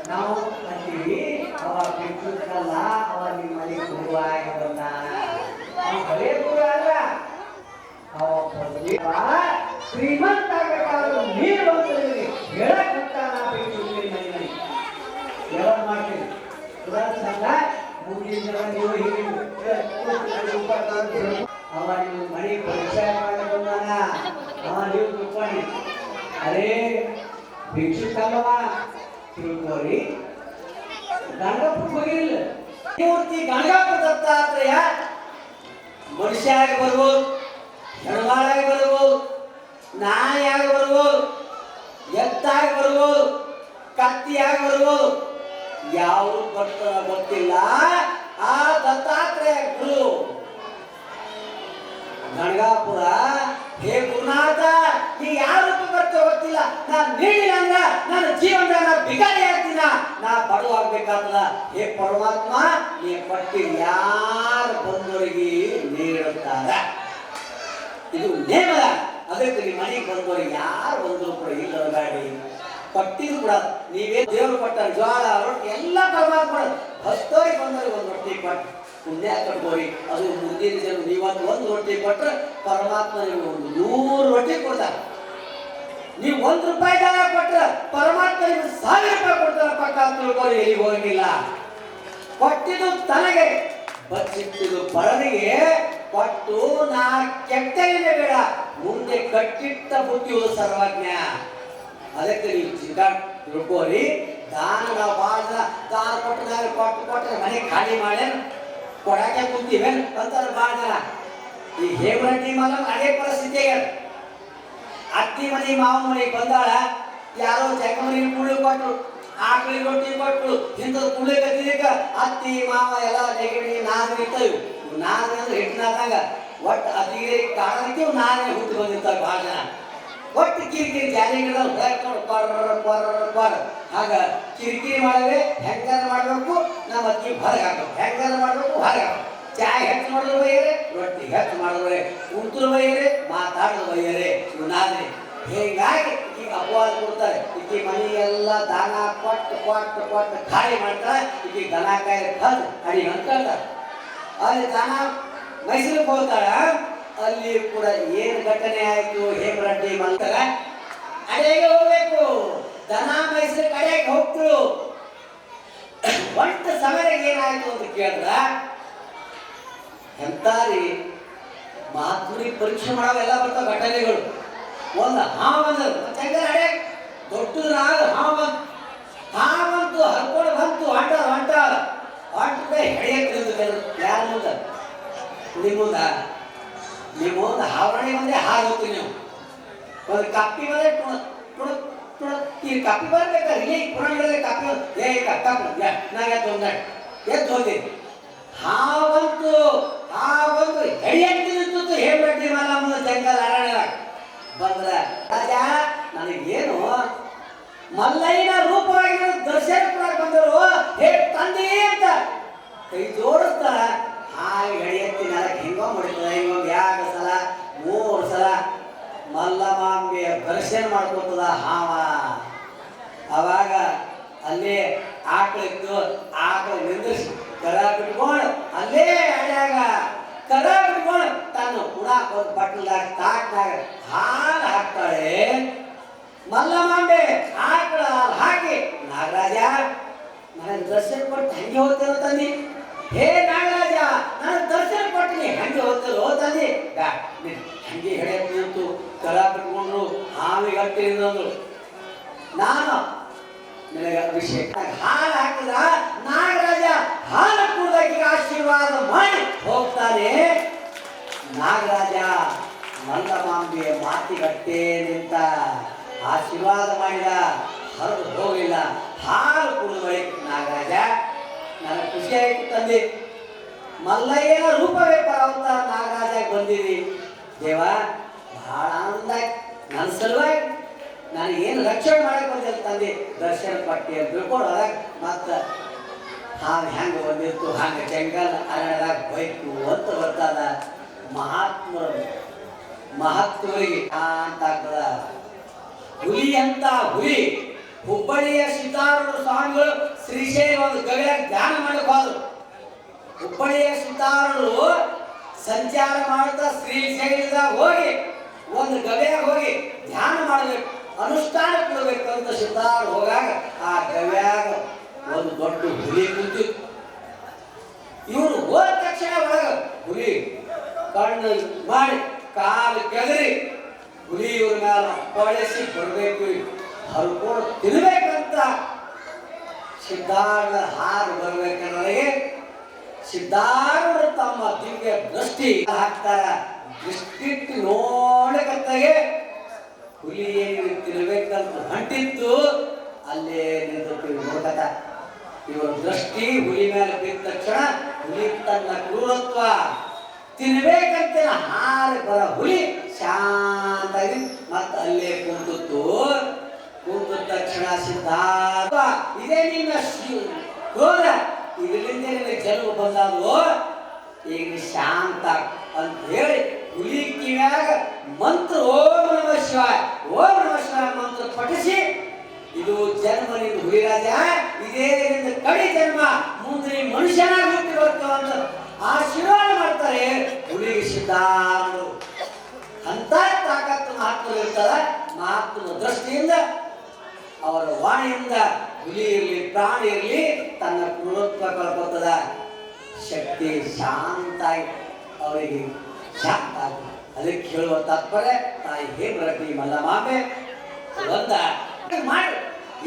ನಾವು ಅಂತೀವಿ ಅವ ಬಿಟ್ಟಲ್ಲ, ಅವ ನಿಮ್ಮ ಮನೆಗೆ ಗುರುವ ಬಂದಾನ. ಅವ ಬರೇ ಗುರು ಅಲ್ಲ, ಅವ ಶ್ರೀಮಂತ ಆಗಬೇಕಾದ್ರೂ ನೀರು ಹೇಳಕ್ ಹೋಗ್ತಾನ. ಬಿಟ್ಟು ಮನೆ ಯಾವಾಗ ಮಾಡ್ತೀವಿ ಸಂಘ ಮುಂದಿನ ನೀವು ಹೀಗೆ ಅವ ನಿಮ್ಮ ಮನೆ ಪರಿಚಯ ಮಾಡಿ ಬಂದಾನ. ಅವ ನೀವು ತಿಳ್ಕೊಳ್ಳಿ, ಅರೇ ಭಿಕ್ಷುಕಲ್ಲವ ತಿಳ್ಕೋರಿ. ಗಣಗಪ್ಪ ಹೋಗಿಲ್ಲ ಮೂರ್ತಿ ಗಣಗಪ್ಪ ದತ್ತಾತ್ರೇಯ ಮನುಷ್ಯಾಗಿ ಬರ್ಬೋದು, ಹೆಣ್ಮಾಳಾಗಿ ಬರ್ಬೋದು, ನಾಯಿಯಾಗಿ ಬರ್ಬೋದು, ಎತ್ತಾಗಿ ಬರ್ಬೋದು, ಕತ್ತಿಯಾಗಿ ಬರ್ಬೋದು. ಯಾವುದು ಬರ್ತಾರ ಗೊತ್ತಿಲ್ಲ. ಆ ದತ್ತಾತ್ರೇಯ ಗುರು ಗಣಗಾಪುರ, ಹೇ ಗುರುನಾಥ ನೀ ಯಾವ ರೂಪ ಬರ್ತೋ ಗೊತ್ತಿಲ್ಲ, ನಾನು ನೀಡಿಲ್ಲ ಅಂದ್ರ ನನ್ನ ಜೀವನದಾಗ ನಾ ಬಿಗಾರಿ ಆಗ್ತೀನ, ನಾ ಬಡವ ಆಗ್ಬೇಕಾಗ್ತದ. ಹೇ ಪರಮಾತ್ಮ ನೀ ಪಟ್ಟಿ ಯಾರು ಬಂದವರಿಗೆ ನೀಡುತ್ತಾರ, ಇದು ನೇಮ. ಅದಕ್ಕೆ ನಿಮ್ಮ ಮನೆಗೆ ಬಂದವರಿಗೆ ಯಾರು ಬಂದ್ರು ಕೂಡ ಇಲ್ಲ ಗಾಡಿ ಪಟ್ಟಿದ್ರು ಕೂಡ ನೀವೇ ದೇವರು ಕೊಟ್ಟ ಜ್ವಾಳ ರೊಟ್ಟಿ ಎಲ್ಲ ಪರಮಾತ್ಮ ಹಸ್ತೋರಿಗೆ ಬಂದವರಿಗೆ ಒಂದು ರೊಟ್ಟಿ ಕೊಟ್ಟು ಪುಣ್ಯ ಕಟ್ಕೋರಿ. ಅದು ಮುಂದಿನ ಜನ ನೀವತ್ತು ಒಂದು ರೊಟ್ಟಿ ಕೊಟ್ಟರೆ ಪರಮಾತ್ಮ ನೀವು ಒಂದು 100 ರೊಟ್ಟಿ ಕೊಡ್ತಾರೆ. ನೀವು ₹1 ದಾನ ಕೊಟ್ಟರೆ ಪರಮಾತ್ಮ ನೀವು ₹1000 ಕೊಡ್ತಾರೆ. ಪಕ್ಕ ತಿಳ್ಕೋರಿ, ಎಲ್ಲಿಗೆ ಹೋಗಿಲ್ಲ. ಕೊಟ್ಟಿದ್ದು ತನಗೆ, ಬಚ್ಚಿಟ್ಟಿದ್ದು ಪರನಿಗೆ ಕೊಟ್ಟು ನಾ ಕೆಟ್ಟೇನೆ ಬೇಡ, ಮುಂದೆ ಕಟ್ಟಿಟ್ಟ ಬುದ್ಧಿಯುವುದು ಸರ್ವಜ್ಞ. ಅದಕ್ಕೆ ನೀವು ಚಿಂತ ತಿಳ್ಕೋರಿ. ದಾನ ನಾವು ಭಾಳ ದಾನ ಕೊಟ್ಟರೆ ಮನೆ ಖಾಲಿ ಮಾಡಿ ಕೊಡಕ್ಕೆ ಕುಂತೀವಿ ಅಂತಾರೆ ಭಾಳ ಜನ. ಈ ಹೇಮರೆಡ್ಡಿ ಮಗ ಅದೇ ಪರಿಸ್ಥಿತಿ. ಅತ್ತಿ ಮನೆ ಮಾವ ಮನೆಗೆ ಬಂದಾಳ, ಯಾರೋ ಜಗಮನಿ ಕುಳ್ಳಿ ಕೊಟ್ಟರು, ಆಕಳಿ ರೊಟ್ಟಿ ಕೊಟ್ಟರು, ಇಂಥದ್ದು ಕುಳ್ಳಿ ಕತ್ತಿದಕ್ಕ ಅತ್ತಿ ಮಾವ ಎಲ್ಲ ನೆಗಡಿ ನಾಗರಿ ಇರ್ತವೆ. ನಾಗರಿ ಅಂದ್ರೆ ಹಿಟ್ಟಿನಾದಾಗ ಒಟ್ಟು ಅತಿಗೆ ಕಾರಣಕ್ಕೆ ನಾಗರಿ ಹುಟ್ಟು ಬಂದಿರ್ತಾರೆ ಭಾಳ ಜನ. ಒಟ್ಟು ಕಿರಿಕಿರಿ ಜಾಲಿಗಳ ಆಗ ಕಿರಿಕಿರಿ ಮಾಡವೆ. ಹೆಂಗಾರ ಮಾಡಬೇಕು, ನಮ್ಮ ಅಕ್ಕಿ ಹೊರಗೆ ಹಾಕಬೇಕು, ಹೆಂಗಾರ ಮಾಡಬೇಕು ಹೊರಗೆ ಹಾಕಬೇಕು. ಚಾಯ್ ಹೆಚ್ಚು ಮಾಡಿದ್ರು ಬೈಯರೆ, ರೊಟ್ಟಿ ಹೆಚ್ಚು ಮಾಡಿದ್ರೆ ಕುಂತರು ಬೈಯರೆ, ಮಾತಾಡಿದ್ರು ಬೈಯರೆ. ನಾದ್ರೆ ಹೀಗಾಗಿ ಈಗ ಅಪವಾದ ಕೊಡ್ತಾರೆ. ಈಕಿ ಮನೆಯೆಲ್ಲ ದಾನ ಕೊಟ್ಟು ಖಾಲಿ ಮಾಡ್ತಾರೆ. ಈಕಿ ದನ ಕಾಯಿ ಹದ್ದು ಅಡಿ ಅಂತಾರೆ. ಅಲ್ಲಿ ದಾನ ಮೈಸೂರಿಗೆ ಹೋಗ್ತಾಳ, ಅಲ್ಲಿ ಕೂಡ ಏನು ಘಟನೆ ಆಯ್ತು ಹೇಮರೆಡ್ಡಿ ಮಂತರ ಅಡೆಗೆ ಹೋಗ್ಬೇಕು. ದನ ಮೈಸೂರು ಕಡೆಗೆ ಹೋಗ್ತಳು. ಒಂಟು ಸಮಯಕ್ಕೆ ಏನಾಯ್ತು ಅಂತ ಕೇಳಿದ್ರ, ಎಂತಾರಿ ಮಾತುರಿ ಪರೀಕ್ಷೆ ಮಾಡೋವೆಲ್ಲ ಬರ್ತಾವ ಘಟನೆಗಳು. ಒಂದು ಹಾವು ಬಂದದು ಅಡೆ ದೊಡ್ಡದಾದ ಹಾವಂತು ಹರ್ಕೊಂಡು ಬಂತು. ಹೊಂಟದೆ ಹೆಡೆಯ ಯಾರ ಮುಂದ? ನಿಮ್ಮೊಂದು ಹಾವರಣೆ ಬಂದ್ರೆ ಹಾಗೆ ನೀವು ಒಂದು ಕಪ್ಪಿ ಬಂದ್ರೆ ಈ ಕಪ್ಪಿ ಬರ್ಬೇಕಾದ್ರೆ ಇಲ್ಲಿ ಪುರಾಣಗಳಲ್ಲಿ ಕಪ್ಪಿ ಎದ್ದು ಹೋಗ್ತೀನಿ. ಹಾವಂತು ಹೆಡಿಯಂತಿತ್ತು ಹೇಮರೆಡ್ಡಿ ಮಲ್ಲಮ್ಮನ ಜಂಗಲ್ ಅರಣ್ಯ ಬಂದ್ರ ರಾಜ ನನಗೇನು ಮಲ್ಲಯ್ಯನ ರೂಪವಾಗಿ ದರ್ಶನ ಕೂಡ ಬಂದರು. ಹೇ ತಂದೆ ಅಂತ ಕೈ ಜೋಡಿಸ್ತಾರ. ಹಾಗೆ ಹೆಡಿಯತ್ತಿ ನೆಲಕ್ಕೆ ಹಿಂಗೋ ಮಾಡಿರ್ತದ. ಹಿಂಗೊಂದು 2 ಸಲ 3 ಸಲ ಮಲ್ಲಮಾಂಬೆಯ ದರ್ಶನ ಮಾಡ್ಕೊತದ ಹಾವ. ಅವಾಗ ಅಲ್ಲೇ ಆಕಳಿತ್ತು, ಆಕಳ ನಿಂದಿಸಿ ಕರ ಬಿಟ್ಕೊಂಡು ಅಲ್ಲೇ ಅಡ್ಯಾಗ ಕರ ಬಿಟ್ಕೊಂಡು ತನ್ನ ಉಣಾಕ ಒಂದು ಬಟ್ಟಲ್ದಾಗ ತಾಟ್ನಾಗ ಹಾಲು ಹಾಕ್ತಾಳೆ. ಮಲ್ಲಮಾಂಬೆ ಆಕಳ ಹಾಕಿ, ನಾಗರಾಜ ನನಗೆ ದರ್ಶನ ಕೊಟ್ಟು ಹಂಗೆ ಹೋಗ್ತೇನೆ ತಂದಿ. ಹೇ ನಾಗರಾಜ ನನಗೆ ದರ್ಶನ ಕೊಟ್ಟಿನಿ ಹಂಗೆ ಹೋಗ್ತೇನೆ ತಂದಿ. ಹಂಗೆ ಹೆಡೆಯಂತು ಕರ ಬಿಟ್ಕೊಂಡ್ರು ಹಾವಿಗೆ ಹಟ್ಟಿದ್ರು. ನಾನು ನಿನಗೆ ಅಭಿಷೇಕ ಹಾಲು ಹಾಕಿದ ನಾಗರಾಜ ಹಾಲು ಕುಡಿದಾಗಿ ಆಶೀರ್ವಾದ ಮಾಡಿ ಹೋಗ್ತಾನೆ. ನಾಗರಾಜ ಮಲ್ಲಮಾಂಬೆಯ ಮಾತಿಗಟ್ಟೆ ನಿಂತ ಆಶೀರ್ವಾದ ಮಾಡಿದ, ಹರಿದು ಹೋಗಿಲ್ಲ. ಹಾಲು ಕುಡಿದ ಬಳಿಕ ನಾಗರಾಜ ನನಗೆ ಖುಷಿ ಆಯ್ತು ತಂದೆ, ಮಲ್ಲಯ್ಯನ ರೂಪವೇ ಪರವಂತ ನಾಗರಾಜ ಬಂದಿರಿ. ದೇವ ಬಹಳ ಆನಂದ ಆಯ್ತು. ನನ್ನ ಸಲುವಾಗಿ ನನಗೇನು ರಕ್ಷಣೆ ಮಾಡಕ್ಕೆ ಬಂದಿಲ್ಲ ತಂದೆ, ದರ್ಶನ ಪಟ್ಟಿ ಅಂತ ತಿಳ್ಕೊಳ್ಳೋದಾಗ ಮತ್ತು ಹಾಗೆ ಹೆಂಗೆ ಬಂದಿತ್ತು ಹಂಗೆ ಜಂಗಲ್ ಅರಣ್ಯದಾಗ ಬೈಕು ಅಂತ ಬರ್ತದ. ಮಹತ್ವರಿಗೆ ಅಂತ ಆಗ್ತದ. ಹುಲಿ ಅಂತ ಹುಲಿ ಹುಬ್ಬಳ್ಳಿಯ ಸಿದ್ದಾರೂಢ ಸ್ವಾಮಿಗಳು ಶ್ರೀಶೈಲ ಒಂದು ಗವಿಯಾಗ ಧ್ಯಾನ ಮಾಡಕ್ ಹೋದ್ರು. ಹುಬ್ಬಳ್ಳಿಯ ಸಿದ್ದಾರೂಢರು ಸಂಚಾರ ಮಾಡ್ತಾ ಶ್ರೀಶೈಲದಾಗ ಹೋಗಿ ಒಂದು ಗವಿಯಾಗ ಹೋಗಿ ಧ್ಯಾನ ಮಾಡಬೇಕು, ಅನುಷ್ಠಾನ ಕೊಡಬೇಕು ಅಂತ ಸಿದ್ದಾರೂಢ ಹೋಗಾಗ ಆ ಗವಿಯಾಗ ಒಂದು ದೊಡ್ಡ ಹುಲಿ ಕುಂತಿತ್ತು. ಇವರು ಹೋದ ತಕ್ಷಣ ಒಳಗ ಹುಲಿ ಕಣ್ಣು ಮಾಡಿ ಕಾಲು ಕೆದರಿ ಹುಲಿ ಇವ್ರ ಮೇಲೆ ಪಳಿಸಿ ಬರಬೇಕು, ಹರ್ಕೊಂಡು ತಿನ್ಬೇಕಂತ ಸಿದ್ಧಾರೂಢ ಹಾರು ಬರ್ಬೇಕನ್ನೋರಿಗೆ ಸಿದ್ಧಾರೂಢ ತಮ್ಮ ದಿವ್ಯ ದೃಷ್ಟಿ ಹಾಕ್ತಾರ. ದೃಷ್ಟಿಟ್ಟು ನೋಡಕತ್ತಾಗೆ ಹುಲಿ ಏನು ತಿನ್ಬೇಕಂತ ಹೊಂಟಿತ್ತು, ಅಲ್ಲೇ ನಿಂತು ನೋಡಕತ್ತ. ಇವ್ರ ದೃಷ್ಟಿ ಹುಲಿ ಮೇಲೆ ಬಿದ್ದ ತಕ್ಷಣ ಹುಲಿ ತನ್ನ ಕ್ರೂರತ್ವ ತಿನ್ಬೇಕಂತ ಹಾರಿ ಬರ ಹುಲಿ ಶಾಂತಾಗಿ ಮತ್ತ ಅಲ್ಲೇ ಕುಂತಿತ್ತು. ಕುಂತ ತಕ್ಷಣ ಸಿದ್ಧಾರ್ಥ ಇದೇ ನಿನ್ನ ಕ್ರೋಧ, ಇದರಿಂದ ನಿನ್ನ ಜನ್ಮ ಬಂದಾದ್ರು, ಈಗ ನೀ ಶಾಂತ ಅಂತ ಹೇಳಿ ಹುಲಿ ಕಿವ್ಯಾಗ ಮಂತ್ರ ಓಂ ನಮಃ ಶಿವಾಯ ಓಂ ನಮಃ ಶಿವಾಯ ಮಂತ್ರ ಪಠಿಸಿ, ಇದು ಜನ್ಮ ನಿಂದು ಹುಲಿರಾಜ, ಇದೇ ನಿಂದ ಕಡಿ ಜನ್ಮ, ಮುಂದೆ ನೀ ಮನುಷ್ಯನಾಗಿ ಹುಟ್ಟಿ ಬರ್ತಾವ ಅಂತ ಆಶೀರ್ವಾದ ಮಾಡ್ತಾರೆ. ಹುಲಿಗೆ ಸಿದ್ಧಾರೂಢರು ಅಂತ ತಾಕತ್ತು ಮಹಾತ್ಮರು ಇರ್ತದ. ಮಹಾತ್ಮನ ದೃಷ್ಟಿಯಿಂದ ಅವರ ವಾಣಿಯಿಂದ ಹುಲಿ ಇರಲಿ ಪ್ರಾಣಿ ಇರಲಿ ತನ್ನ ಕ್ರೂರತ್ವ ಕಳ್ಕೊತದ. ಶಕ್ತಿ ಶಾಂತಾಗಿ ಅವರಿಗೆ ಶಾಂತ ಆಗಿ ಅದಕ್ಕೆ ಹೇಳುವ ತಾತ್ಪರ್ಯ ತಾಯಿ ಹೇಮರಡ್ಡಿ ಮಲ್ಲಮಾಂಬೆ ಒಂದ ಮಾಡಿ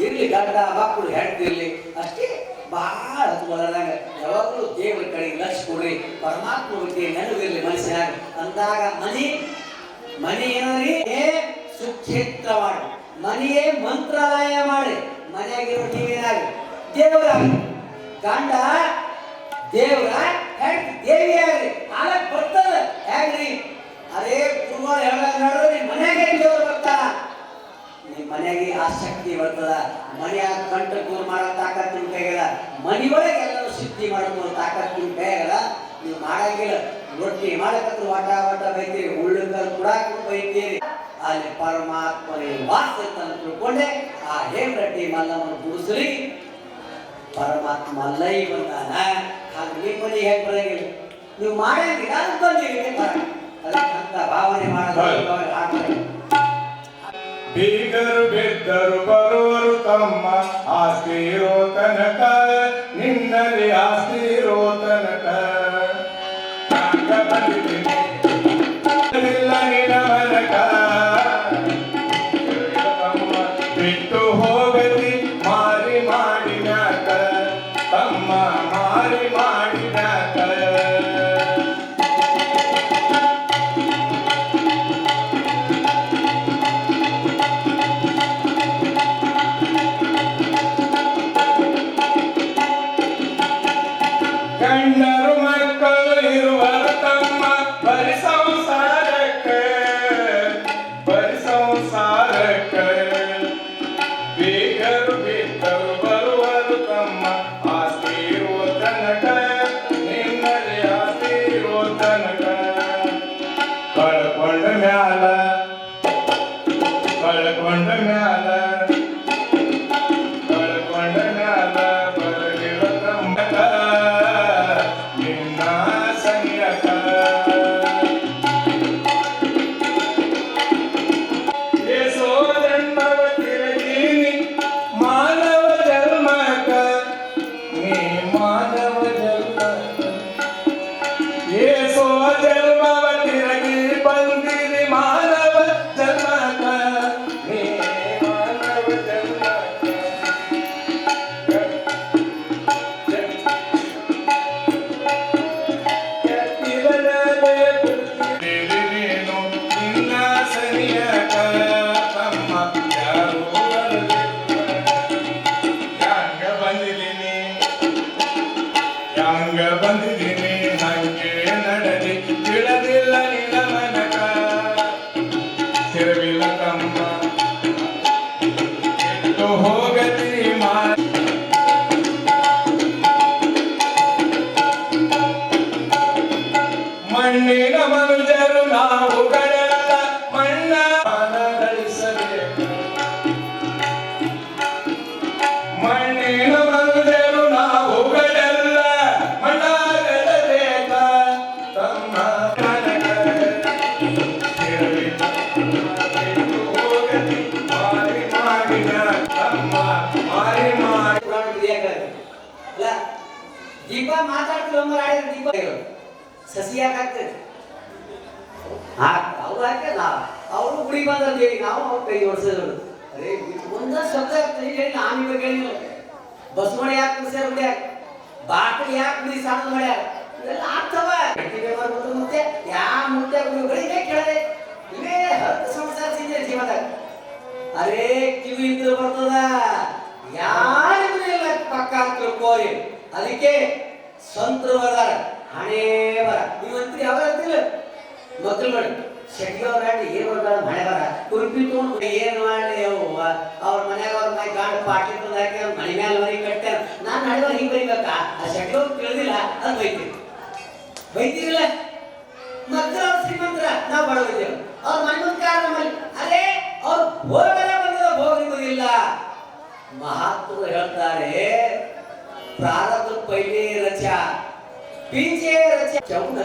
ಇರ್ಲಿ, ಗಂಡ ಮಕ್ಕಳು ಹೆಣ್ತಿರ್ಲಿ ಅಷ್ಟೇ ಬಹಳ ಹತ್ಕೊಳ್ಳದಂಗ ಯಾವಾಗಲೂ ದೇವರ ಕಡೆಗೆ ಲಕ್ಷ ಕೊಡ್ರಿ, ಪರಮಾತ್ಮ ಬಗ್ಗೆ ನೆನಪಿರ್ಲಿ ಮನುಷ್ಯನಾಗ ಅಂದಾಗ ಮನಿ ಏನರಿ ಸುಕ್ಷೇತ್ರ ಮಾಡಿ, ಮನೆಯೇ ಮಂತ್ರಾಲಯ ಮಾಡಿ, ಮನೆಯಾಗಿರೋ ನೀವೇನಾಗಿ ದೇವರಾಗಿ, ಗಂಡ ದೇವರ ಹೆಂಡತಿ ದೇವಿಯಾಗ್ರಿ, ಆಲಕ್ ಬರ್ತದ ಹೇಗ್ರಿ. ಅದೇ ಗುರುಗಳು ಹೇಳಿ ಮನೆಯಾಗೆ ದೇವರು ಬರ್ತಾರ, ನಿಮ್ಮ ಮನೆಯಾಗೆ ಆ ಶಕ್ತಿ ಬರ್ತದ. ಮನೆಯಾಗ ಕಂಠ ದೂರ ಮಾಡೋ ತಾಕತ್ ನಿಮ್ಮ ಕೈಗಲ್ಲ, ಮನೆಯೊಳಗೆ ಎಲ್ಲರೂ ಸಿದ್ಧಿ ಮಾಡೋ ತಾಕತ್ ನಿಮ್ಮ ಕೈಗಲ್ಲ. ನೀವು ಮಾಡಂಗಿಲ್ಲ, ರೊಟ್ಟಿ ಮಾಡಕತ್ರ ವಾಟ ವಾಟ ಬೈತೀರಿ, ಉಳ್ಳುಕಲ್ ಕೂಡ ಬೈತೀರಿ. ಅಲ್ಲಿ ಪರಮಾತ್ಮನಿಗೆ ವಾಸ ಅಂತ ತಿಳ್ಕೊಂಡೆ ಆ ಹೇಮರಡ್ಡಿ ಮಲ್ಲಮ್ಮನ ಗುಡಿಸಲಿ ಪರಮಾತ್ಮ ಅಲ್ಲೈ ಬಂದಾನ. ಹಾಗೆ ನಿಮ್ಮ ಮನೆಗೆ ಹೇಗೆ ಬರಂಗಿಲ್ಲ, ನೀವು ಮಾಡಂಗಿಲ್ಲ ಅದು ಬಂದಿರಿ ಅದಕ್ಕಂತ ಭಾವನೆ ಮಾಡೋದು. ಬೀಗರು ಬಿದ್ದರು ಬರುವರು ತಮ್ಮ ಆಸ್ತಿ ಇರೋ ತನಕ, ನಿನ್ನಲ್ಲಿ ಆಸ್ತಿ ಇರೋ ತನಕ ಇಲ್ಲ ನಿನ್ನ ಮನಕ, ಬಿಟ್ಟು ಹೋಗಲಿ ಮಾರಿ ಮಾಡಿನಾಕ ತಮ್ಮ ಮಾರಿ ಮಾಡಿನಾಕ. ಗಂಡರು ಮಕ್ಕಳು ಇರುವರು ತಮ್ಮ ಬರಿ ಸಂಸಾರಕ್ಕೆ, ಬರಿ ಸಂಸಾರಕ್ಕೆ ಬೀಗರು ಬಿದ್ದರು ಬರುವರು ತಮ್ಮ ಆಸ್ತಿ ಇರುವ ತನಕ. ಯಾಕೆ ಅಲ್ಲ ದೀಪ ಮಾತಾಡ್ತೀವಿ ಆಡಿದ್ರೆ ದೀಪ ಸಸಿ ಯಾಕೆ ಆಗ್ತದೆ ಅವ್ರು ಹಾಕಿ ಅವರು ಗುಡಿ ಬಂದೇವಿ ನಾವು ಅವ್ರು ಕೈ ಓಡಿಸಿದ್ರು ಅರೇ ಒಂದ ಶಬ್ದ ಹೇಳಿ ನಾನು ಇವಾಗ ಹೇಳಿಲ್ಲ ಬಸವಣ್ಣ ಯಾಕೆ ಕುಡಿಸ್ಯಾರ ಗುಡಿಯಾಗ ಬಾಕಲಿ ಯಾಕೆ ಗುಡಿ ಸಾಣದ ಮಾಡ್ಯಾರ ಇವೆಲ್ಲ ಆಗ್ತವ ಮತ್ತೆ ಯಾವ ಮುತ್ತೆಗಳಿಗೆ ಕೇಳದೆ ಇವೇ ಹತ್ತು ಸಂಸಾರಿಸಿದ್ರೆ ಜೀವನದಾಗ ಅರೇ ಕಿವಿ ಇದ್ರು ಬರ್ತದ ಯಾರಿಗೂ ಇಲ್ಲ ಪಕ್ಕ ತಿಳ್ಕೋರಿ ಅದಕ್ಕೆ ಸಂತರು ಬರ್ದಾರ ಹಣೆ ಬರ ನೀವಂತ್ರಿ ಯಾವಾಗ ಅಂತಿಲ್ಲ ಮಕ್ಕಳು ನೋಡಿ ಶೆಟ್ಟಿ ಅವ್ರ ಏನ್ ಬರ್ತಾರ ಮಳೆ ಬರ ಕುರುಪಿ ತಗೊಂಡು ಏನ್ ಮಾಡಿ ಅವ್ರ ಮನ್ಯಾಗ ಅವ್ರ ಮನೆ ಗಾಂಡ ಪಾಟಿ ತಂದಾಕಿ ಅವ್ರ ಮನೆ ಮೇಲೆ ಮನೆ ಕಟ್ಟಾರ ನಾನು ಹಳೆಯವ್ರು ಹಿಂಗ್ ಬರೀಬೇಕಾ ಆ ಶೆಟ್ಟಿ ಅವ್ರು ತಿಳಿದಿಲ್ಲ ಅದು ಬೈತೀರಿಲ್ಲ ಮಕ್ಕಳು ಅವ್ರು ಶ್ರೀಮಂತರ ನಾವು ಬಡವಿದ್ದೇವೆ ಅವ್ರ ಮನೆ ಮುಂದೆ ನಮ್ಮಲ್ಲಿ ಅರೇ ಅವ್ರು ಭೋಗನ ಬಂದಿರೋ ಭೋಗಿಲ್ಲ ಮಹಾತ್ಮರು ಹೇಳ್ತಾರೆ ಪ್ರಾರಬ್ಧ ಪೈಲೆ ರಚಾ ಪೀಚೆ ರಚ ಚೌಡ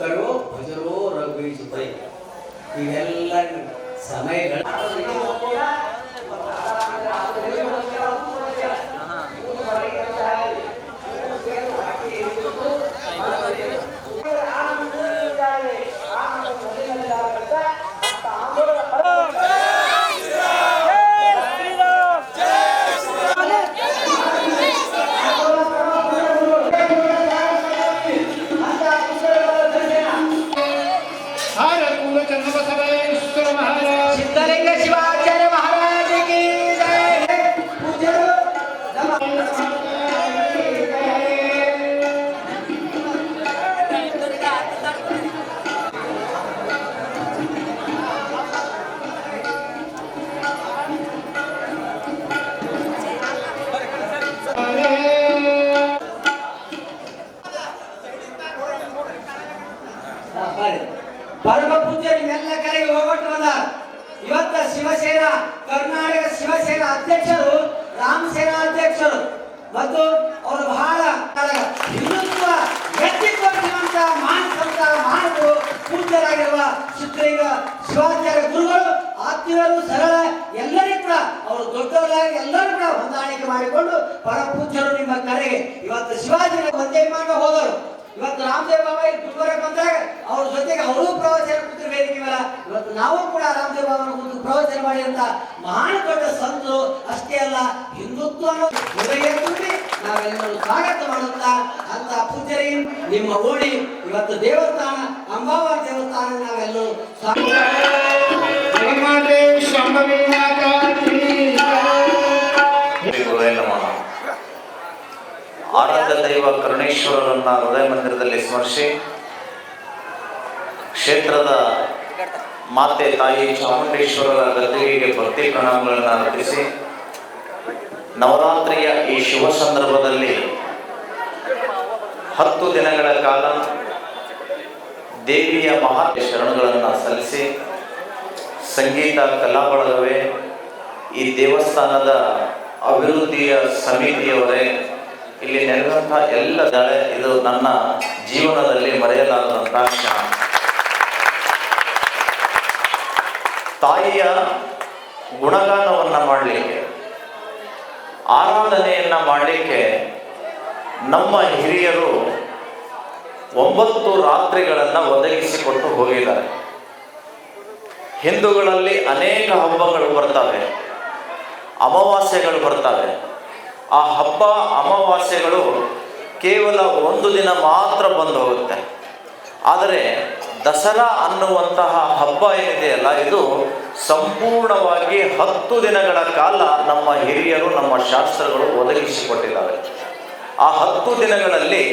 ಕರೋ ಭಜರೋ ರಘುವೀಜ ಪೈ ಇವೆಲ್ಲ ಸಮಯಗಳು ಸಿದ್ಧಲಿಂಗ ಶಿವಾಚಾರ್ಯ ಮಹಾರಾಜ ಕಿ ಜೈ ಪೂಜ್ಯರು ಪರಮ ಪೂಜ್ಯರು ಎಲ್ಲ ಕಡೆಗೆ ಹೋಗ್ಬಿಟ್ಟು ಬಂದ ಇವತ್ತ ಶಿವಸೇನಾ ಕರ್ನಾಟಕ ಶಿವಸೇನಾ ಅಧ್ಯಕ್ಷರು ರಾಮಸೇನಾ ಅಧ್ಯಕ್ಷರು ಮತ್ತು ಅವರು ಬಹಳ ಹಿಂದುತ್ವ ಎತ್ತಿ ತೋರಿಸುವಂತ ಮಾನಸಂತ ಮಾನವರು ಪೂಜ್ಯರಾಗಿರುವ ಸಿದ್ಧಲಿಂಗ ಶಿವಾಚಾರ್ಯ ಗುರುಗಳು ಆತ್ಮೀಯರು ಸರಳ ಎಲ್ಲರಿಗೂ ಕೂಡ ಅವರು ದೊಡ್ಡವರಾಗಿ ಎಲ್ಲರೂ ಕೂಡ ಹೊಂದಾಣಿಕೆ ಮಾಡಿಕೊಂಡು ಪರಮ ಪೂಜ್ಯರು ನಿಮ್ಮ ಕರೆಗೆ ಇವತ್ತು ಶಿವಾಜಿನ ಒಂದೇ ಮಾಡಿ ಹೋದರು ಇವತ್ತು ರಾಮದೇವ್ ಬಾಬಾ ಇಲ್ಲಿ ಗುಲ್ಬರ್ಗ ಬಂದಾಗ ಅವ್ರ ಜೊತೆಗೆ ಅವರು ಪ್ರವಚನ ಕೂತಿರು ವೇದಿಕೆ ಮೇಲೆ ಇವತ್ತು ನಾವು ಕೂಡ ರಾಮದೇವ್ ಬಾಬಾನ ಕುರಿತು ಪ್ರವಚನ ಮಾಡಿ ಅಂತ ಮಹಾನ್ ದೊಡ್ಡ ಸಂತರು ಅಷ್ಟೇ ಅಲ್ಲ ಹಿಂದುತ್ವವನ್ನು ಹೃದಯ ತುಂಬಿ ನಾವೆಲ್ಲರೂ ಸ್ವಾಗತ ಮಾಡುತ್ತಾ ಅಂತ ಪೂಜ್ಯರಿಗೆ ನಿಮ್ಮ ಓಡಿ ಇವತ್ತು ದೇವಸ್ಥಾನ ಅಂಬಾವಾರ ದೇವಸ್ಥಾನ ನಾವೆಲ್ಲರೂ ಆರಾಧ್ಯ ದೈವ ಕರುಣೇಶ್ವರರನ್ನ ಹೃದಯ ಮಂದಿರದಲ್ಲಿ ಸ್ಮರಿಸಿ ಕ್ಷೇತ್ರದ ಮಾತೆ ತಾಯಿ ಚಾಮುಂಡೇಶ್ವರರ ಗದ್ದುಗೆಗೆ ಭಕ್ತಿ ಪ್ರಣಾಮಗಳನ್ನು ಅರ್ಪಿಸಿ ನವರಾತ್ರಿಯ ಈ ಶುಭ ಸಂದರ್ಭದಲ್ಲಿ 10 ದಿನಗಳ ಕಾಲ ದೇವಿಯ ಮಹಾ ಶರಣಗಳನ್ನು ಸಲ್ಲಿಸಿ ಸಂಗೀತ ಕಲಾ ಬಳಗವೇ ಈ ದೇವಸ್ಥಾನದ ಅಭಿವೃದ್ಧಿಯ ಸಮಿತಿಯವರೇ ಇಲ್ಲಿ ನೆರೆದಂಥ ಎಲ್ಲ ಇದು ನನ್ನ ಜೀವನದಲ್ಲಿ ಮರೆಯಲಾಗದಂತಹ ಕ್ಷಣ. ತಾಯಿಯ ಗುಣಗಾನವನ್ನು ಮಾಡಲಿಕ್ಕೆ ಆರಾಧನೆಯನ್ನು ಮಾಡಲಿಕ್ಕೆ ನಮ್ಮ ಹಿರಿಯರು 9 ರಾತ್ರಿಗಳನ್ನು ಒದಗಿಸಿಕೊಟ್ಟು ಹೋಗಿದ್ದಾರೆ. ಹಿಂದೂಗಳಲ್ಲಿ ಅನೇಕ ಹಬ್ಬಗಳು ಬರ್ತವೆ, ಅಮಾವಾಸ್ಯೆಗಳು ಬರ್ತವೆ. ಆ ಹಬ್ಬ ಅಮಾವಾಸ್ಯೆಗಳು ಕೇವಲ 1 ದಿನ ಮಾತ್ರ ಬಂದು ಹೋಗುತ್ತೆ. ಆದರೆ ದಸರಾ ಅನ್ನುವಂತಹ ಹಬ್ಬ ಏನಿದೆಯಲ್ಲ, ಇದು ಸಂಪೂರ್ಣವಾಗಿ 10 ದಿನಗಳ ಕಾಲ ನಮ್ಮ ಹಿರಿಯರು ನಮ್ಮ ಶಾಸ್ತ್ರಗಳು ಒದಗಿಸಿಕೊಟ್ಟಿದ್ದಾರೆ. ಆ 10 ದಿನಗಳಲ್ಲಿ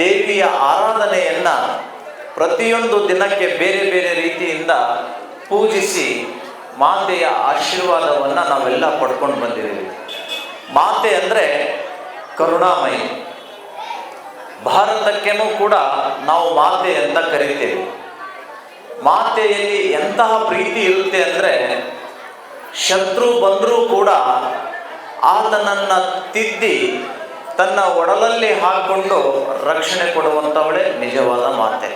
ದೇವಿಯ ಆರಾಧನೆಯನ್ನು ಪ್ರತಿಯೊಂದು ದಿನಕ್ಕೆ ಬೇರೆ ಬೇರೆ ರೀತಿಯಿಂದ ಪೂಜಿಸಿ ಮಾತೆಯ ಆಶೀರ್ವಾದವನ್ನು ನಾವೆಲ್ಲ ಪಡ್ಕೊಂಡು ಬಂದಿದ್ದೀವಿ. ಮಾತೆ ಅಂದರೆ ಕರುಣಾಮಯಿ. ಭಾರತಕ್ಕೇನೂ ಕೂಡ ನಾವು ಮಾತೆ ಅಂತ ಕರಿತೇವೆ. ಮಾತೆಯಲ್ಲಿ ಎಂತಹ ಪ್ರೀತಿ ಇರುತ್ತೆ ಅಂದರೆ, ಶತ್ರು ಬಂದರೂ ಕೂಡ ಆತನನ್ನು ತಿದ್ದಿ ತನ್ನ ಒಡಲಲ್ಲಿ ಹಾಕಿಕೊಂಡು ರಕ್ಷಣೆ ಕೊಡುವಂಥವಳೇ ನಿಜವಾದ ಮಾತೆ.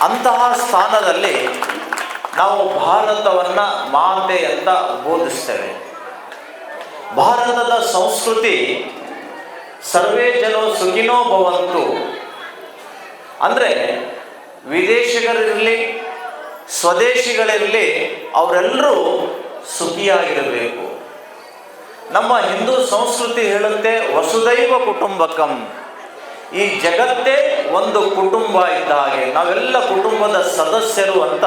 ಅಂತಹ ಸ್ಥಾನದಲ್ಲಿ ನಾವು ಭಾರತವನ್ನು ಮಾತೆ ಅಂತ ಬೋಧಿಸ್ತೇವೆ. ಭಾರತದ ಸಂಸ್ಕೃತಿ ಸರ್ವೇ ಜನೋ ಸುಖಿನೋ ಭವಂತು ಅಂದರೆ ವಿದೇಶಿಗರಿರಲಿ ಸ್ವದೇಶಿಗಳಿರಲಿ ಅವರೆಲ್ಲರೂ ಸುಖಿಯಾಗಿರಬೇಕು. ನಮ್ಮ ಹಿಂದೂ ಸಂಸ್ಕೃತಿ ಹೇಳುತ್ತೆ ವಸುದೈವ ಕುಟುಂಬಕಂ, ಈ ಜಗತ್ತೇ ಒಂದು ಕುಟುಂಬ ಇದ್ದ ಹಾಗೆ, ನಾವೆಲ್ಲ ಕುಟುಂಬದ ಸದಸ್ಯರು ಅಂತ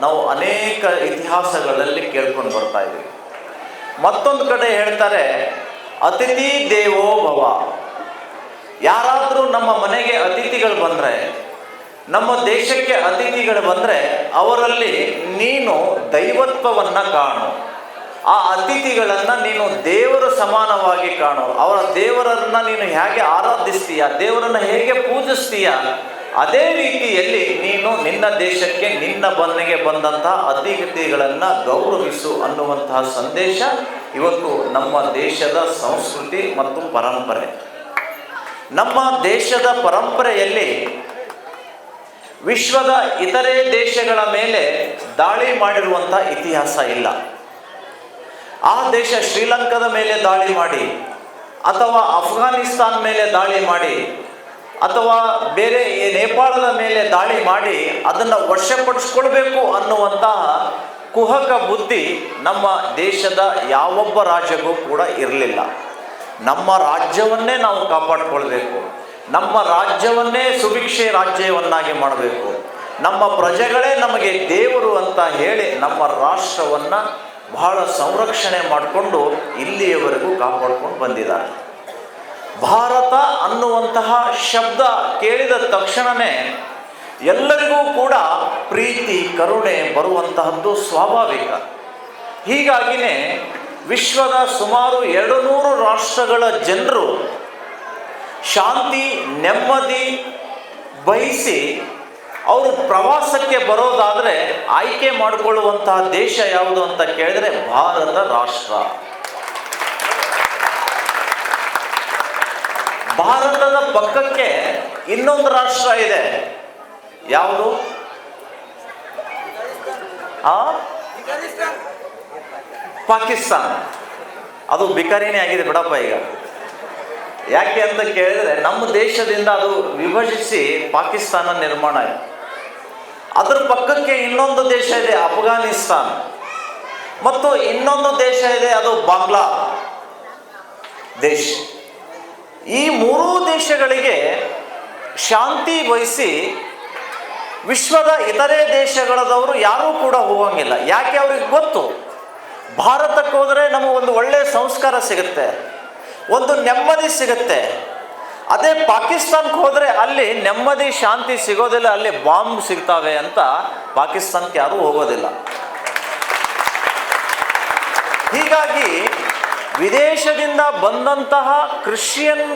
ನಾವು ಅನೇಕ ಇತಿಹಾಸಗಳಲ್ಲಿ ಕೇಳ್ಕೊಂಡು ಬರ್ತಾ ಇದ್ದೀವಿ. ಮತ್ತೊಂದು ಕಡೆ ಹೇಳ್ತಾರೆ ಅತಿಥಿ ದೇವೋ ಭವ. ಯಾರಾದರೂ ನಮ್ಮ ಮನೆಗೆ ಅತಿಥಿಗಳು ಬಂದರೆ, ನಮ್ಮ ದೇಶಕ್ಕೆ ಅತಿಥಿಗಳು ಬಂದರೆ ಅವರಲ್ಲಿ ನೀನು ದೈವತ್ವವನ್ನು ಕಾಣು, ಆ ಅತಿಥಿಗಳನ್ನು ನೀನು ದೇವರ ಸಮಾನವಾಗಿ ಕಾಣು, ಅವರ ದೇವರನ್ನು ನೀನು ಹೇಗೆ ಆರಾಧಿಸ್ತೀಯ, ದೇವರನ್ನು ಹೇಗೆ ಪೂಜಿಸ್ತೀಯ, ಅದೇ ರೀತಿಯಲ್ಲಿ ನೀನು ನಿನ್ನ ದೇಶಕ್ಕೆ ನಿನ್ನ ಮನೆಗೆ ಬಂದಂತಹ ಅತಿಥಿಗಳನ್ನು ಗೌರವಿಸು ಅನ್ನುವಂತಹ ಸಂದೇಶ ಇವತ್ತು ನಮ್ಮ ದೇಶದ ಸಂಸ್ಕೃತಿ ಮತ್ತು ಪರಂಪರೆ. ನಮ್ಮ ದೇಶದ ಪರಂಪರೆಯಲ್ಲಿ ವಿಶ್ವದ ಇತರೆ ದೇಶಗಳ ಮೇಲೆ ದಾಳಿ ಮಾಡಿರುವಂಥ ಇತಿಹಾಸ ಇಲ್ಲ. ಆ ದೇಶ ಶ್ರೀಲಂಕಾದ ಮೇಲೆ ದಾಳಿ ಮಾಡಿ, ಅಥವಾ ಅಫ್ಘಾನಿಸ್ತಾನ್ ಮೇಲೆ ದಾಳಿ ಮಾಡಿ, ಅಥವಾ ಬೇರೆ ನೇಪಾಳದ ಮೇಲೆ ದಾಳಿ ಮಾಡಿ ಅದನ್ನು ವಶಪಡಿಸ್ಕೊಳ್ಬೇಕು ಅನ್ನುವಂತಹ ಕುಹಕ ಬುದ್ಧಿ ನಮ್ಮ ದೇಶದ ಯಾವೊಬ್ಬ ರಾಜ್ಯಕ್ಕೂ ಕೂಡ ಇರಲಿಲ್ಲ. ನಮ್ಮ ರಾಜ್ಯವನ್ನೇ ನಾವು ಕಾಪಾಡಿಕೊಳ್ಬೇಕು, ನಮ್ಮ ರಾಜ್ಯವನ್ನೇ ಸುಭಿಕ್ಷೆ ರಾಜ್ಯವನ್ನಾಗಿ ಮಾಡಬೇಕು, ನಮ್ಮ ಪ್ರಜೆಗಳೇ ನಮಗೆ ದೇವರು ಅಂತ ಹೇಳಿ ನಮ್ಮ ರಾಷ್ಟ್ರವನ್ನು ಬಹಳ ಸಂರಕ್ಷಣೆ ಮಾಡಿಕೊಂಡು ಇಲ್ಲಿಯವರೆಗೂ ಕಾಪಾಡ್ಕೊಂಡು ಬಂದಿದ್ದಾರೆ. ಭಾರತ ಅನ್ನುವಂತಹ ಶಬ್ದ ಕೇಳಿದ ತಕ್ಷಣವೇ ಎಲ್ಲರಿಗೂ ಕೂಡ ಪ್ರೀತಿ ಕರುಣೆ ಬರುವಂತಹದ್ದು ಸ್ವಾಭಾವಿಕ. ಹೀಗಾಗಿಯೇ ವಿಶ್ವದ ಸುಮಾರು 200 ರಾಷ್ಟ್ರಗಳ ಜನರು ಶಾಂತಿ ನೆಮ್ಮದಿ ಬಯಸಿ ಅವರು ಪ್ರವಾಸಕ್ಕೆ ಬರೋದಾದರೆ ಆಯ್ಕೆ ಮಾಡಿಕೊಳ್ಳುವಂತಹ ದೇಶ ಯಾವುದು ಅಂತ ಕೇಳಿದರೆ ಭಾರತ ರಾಷ್ಟ್ರ. ಭಾರತದ ಪಕ್ಕಕ್ಕೆ ಇನ್ನೊಂದು ರಾಷ್ಟ್ರ ಇದೆ, ಯಾವುದು? ಪಾಕಿಸ್ತಾನ. ಅದು ಬಿಕಾರಿನೇ ಆಗಿದೆ ಬಿಡಪ್ಪ ಈಗ. ಯಾಕೆ ಅಂತ ಕೇಳಿದರೆ ನಮ್ಮ ದೇಶದಿಂದ ಅದು ವಿಭಜಿಸಿ ಪಾಕಿಸ್ತಾನ ನಿರ್ಮಾಣ ಆಯಿತು. ಅದರ ಪಕ್ಕಕ್ಕೆ ಇನ್ನೊಂದು ದೇಶ ಇದೆ ಅಫ್ಘಾನಿಸ್ತಾನ್, ಮತ್ತು ಇನ್ನೊಂದು ದೇಶ ಇದೆ ಅದು ಬಾಂಗ್ಲಾ ದೇಶ. ಈ ಮೂರೂ ದೇಶಗಳಿಗೆ ಶಾಂತಿ ಬಯಸಿ ವಿಶ್ವದ ಇತರೆ ದೇಶಗಳದವರು ಯಾರೂ ಕೂಡ ಹೋಗಂಗಿಲ್ಲ. ಯಾಕೆ? ಅವ್ರಿಗೆ ಗೊತ್ತು ಭಾರತಕ್ಕೆ ಹೋದರೆ ನಮಗೊಂದು ಒಳ್ಳೆಯ ಸಂಸ್ಕಾರ ಸಿಗುತ್ತೆ, ಒಂದು ನೆಮ್ಮದಿ ಸಿಗುತ್ತೆ. ಅದೇ ಪಾಕಿಸ್ತಾನಕ್ಕೆ ಹೋದರೆ ಅಲ್ಲಿ ನೆಮ್ಮದಿ ಶಾಂತಿ ಸಿಗೋದಿಲ್ಲ, ಅಲ್ಲಿ ಬಾಂಬ್ ಸಿಗ್ತವೆ ಅಂತ ಪಾಕಿಸ್ತಾನಕ್ಕೆ ಯಾರೂ ಹೋಗೋದಿಲ್ಲ. ಹೀಗಾಗಿ ವಿದೇಶದಿಂದ ಬಂದಂತಹ ಕ್ರಿಶ್ಚಿಯನ್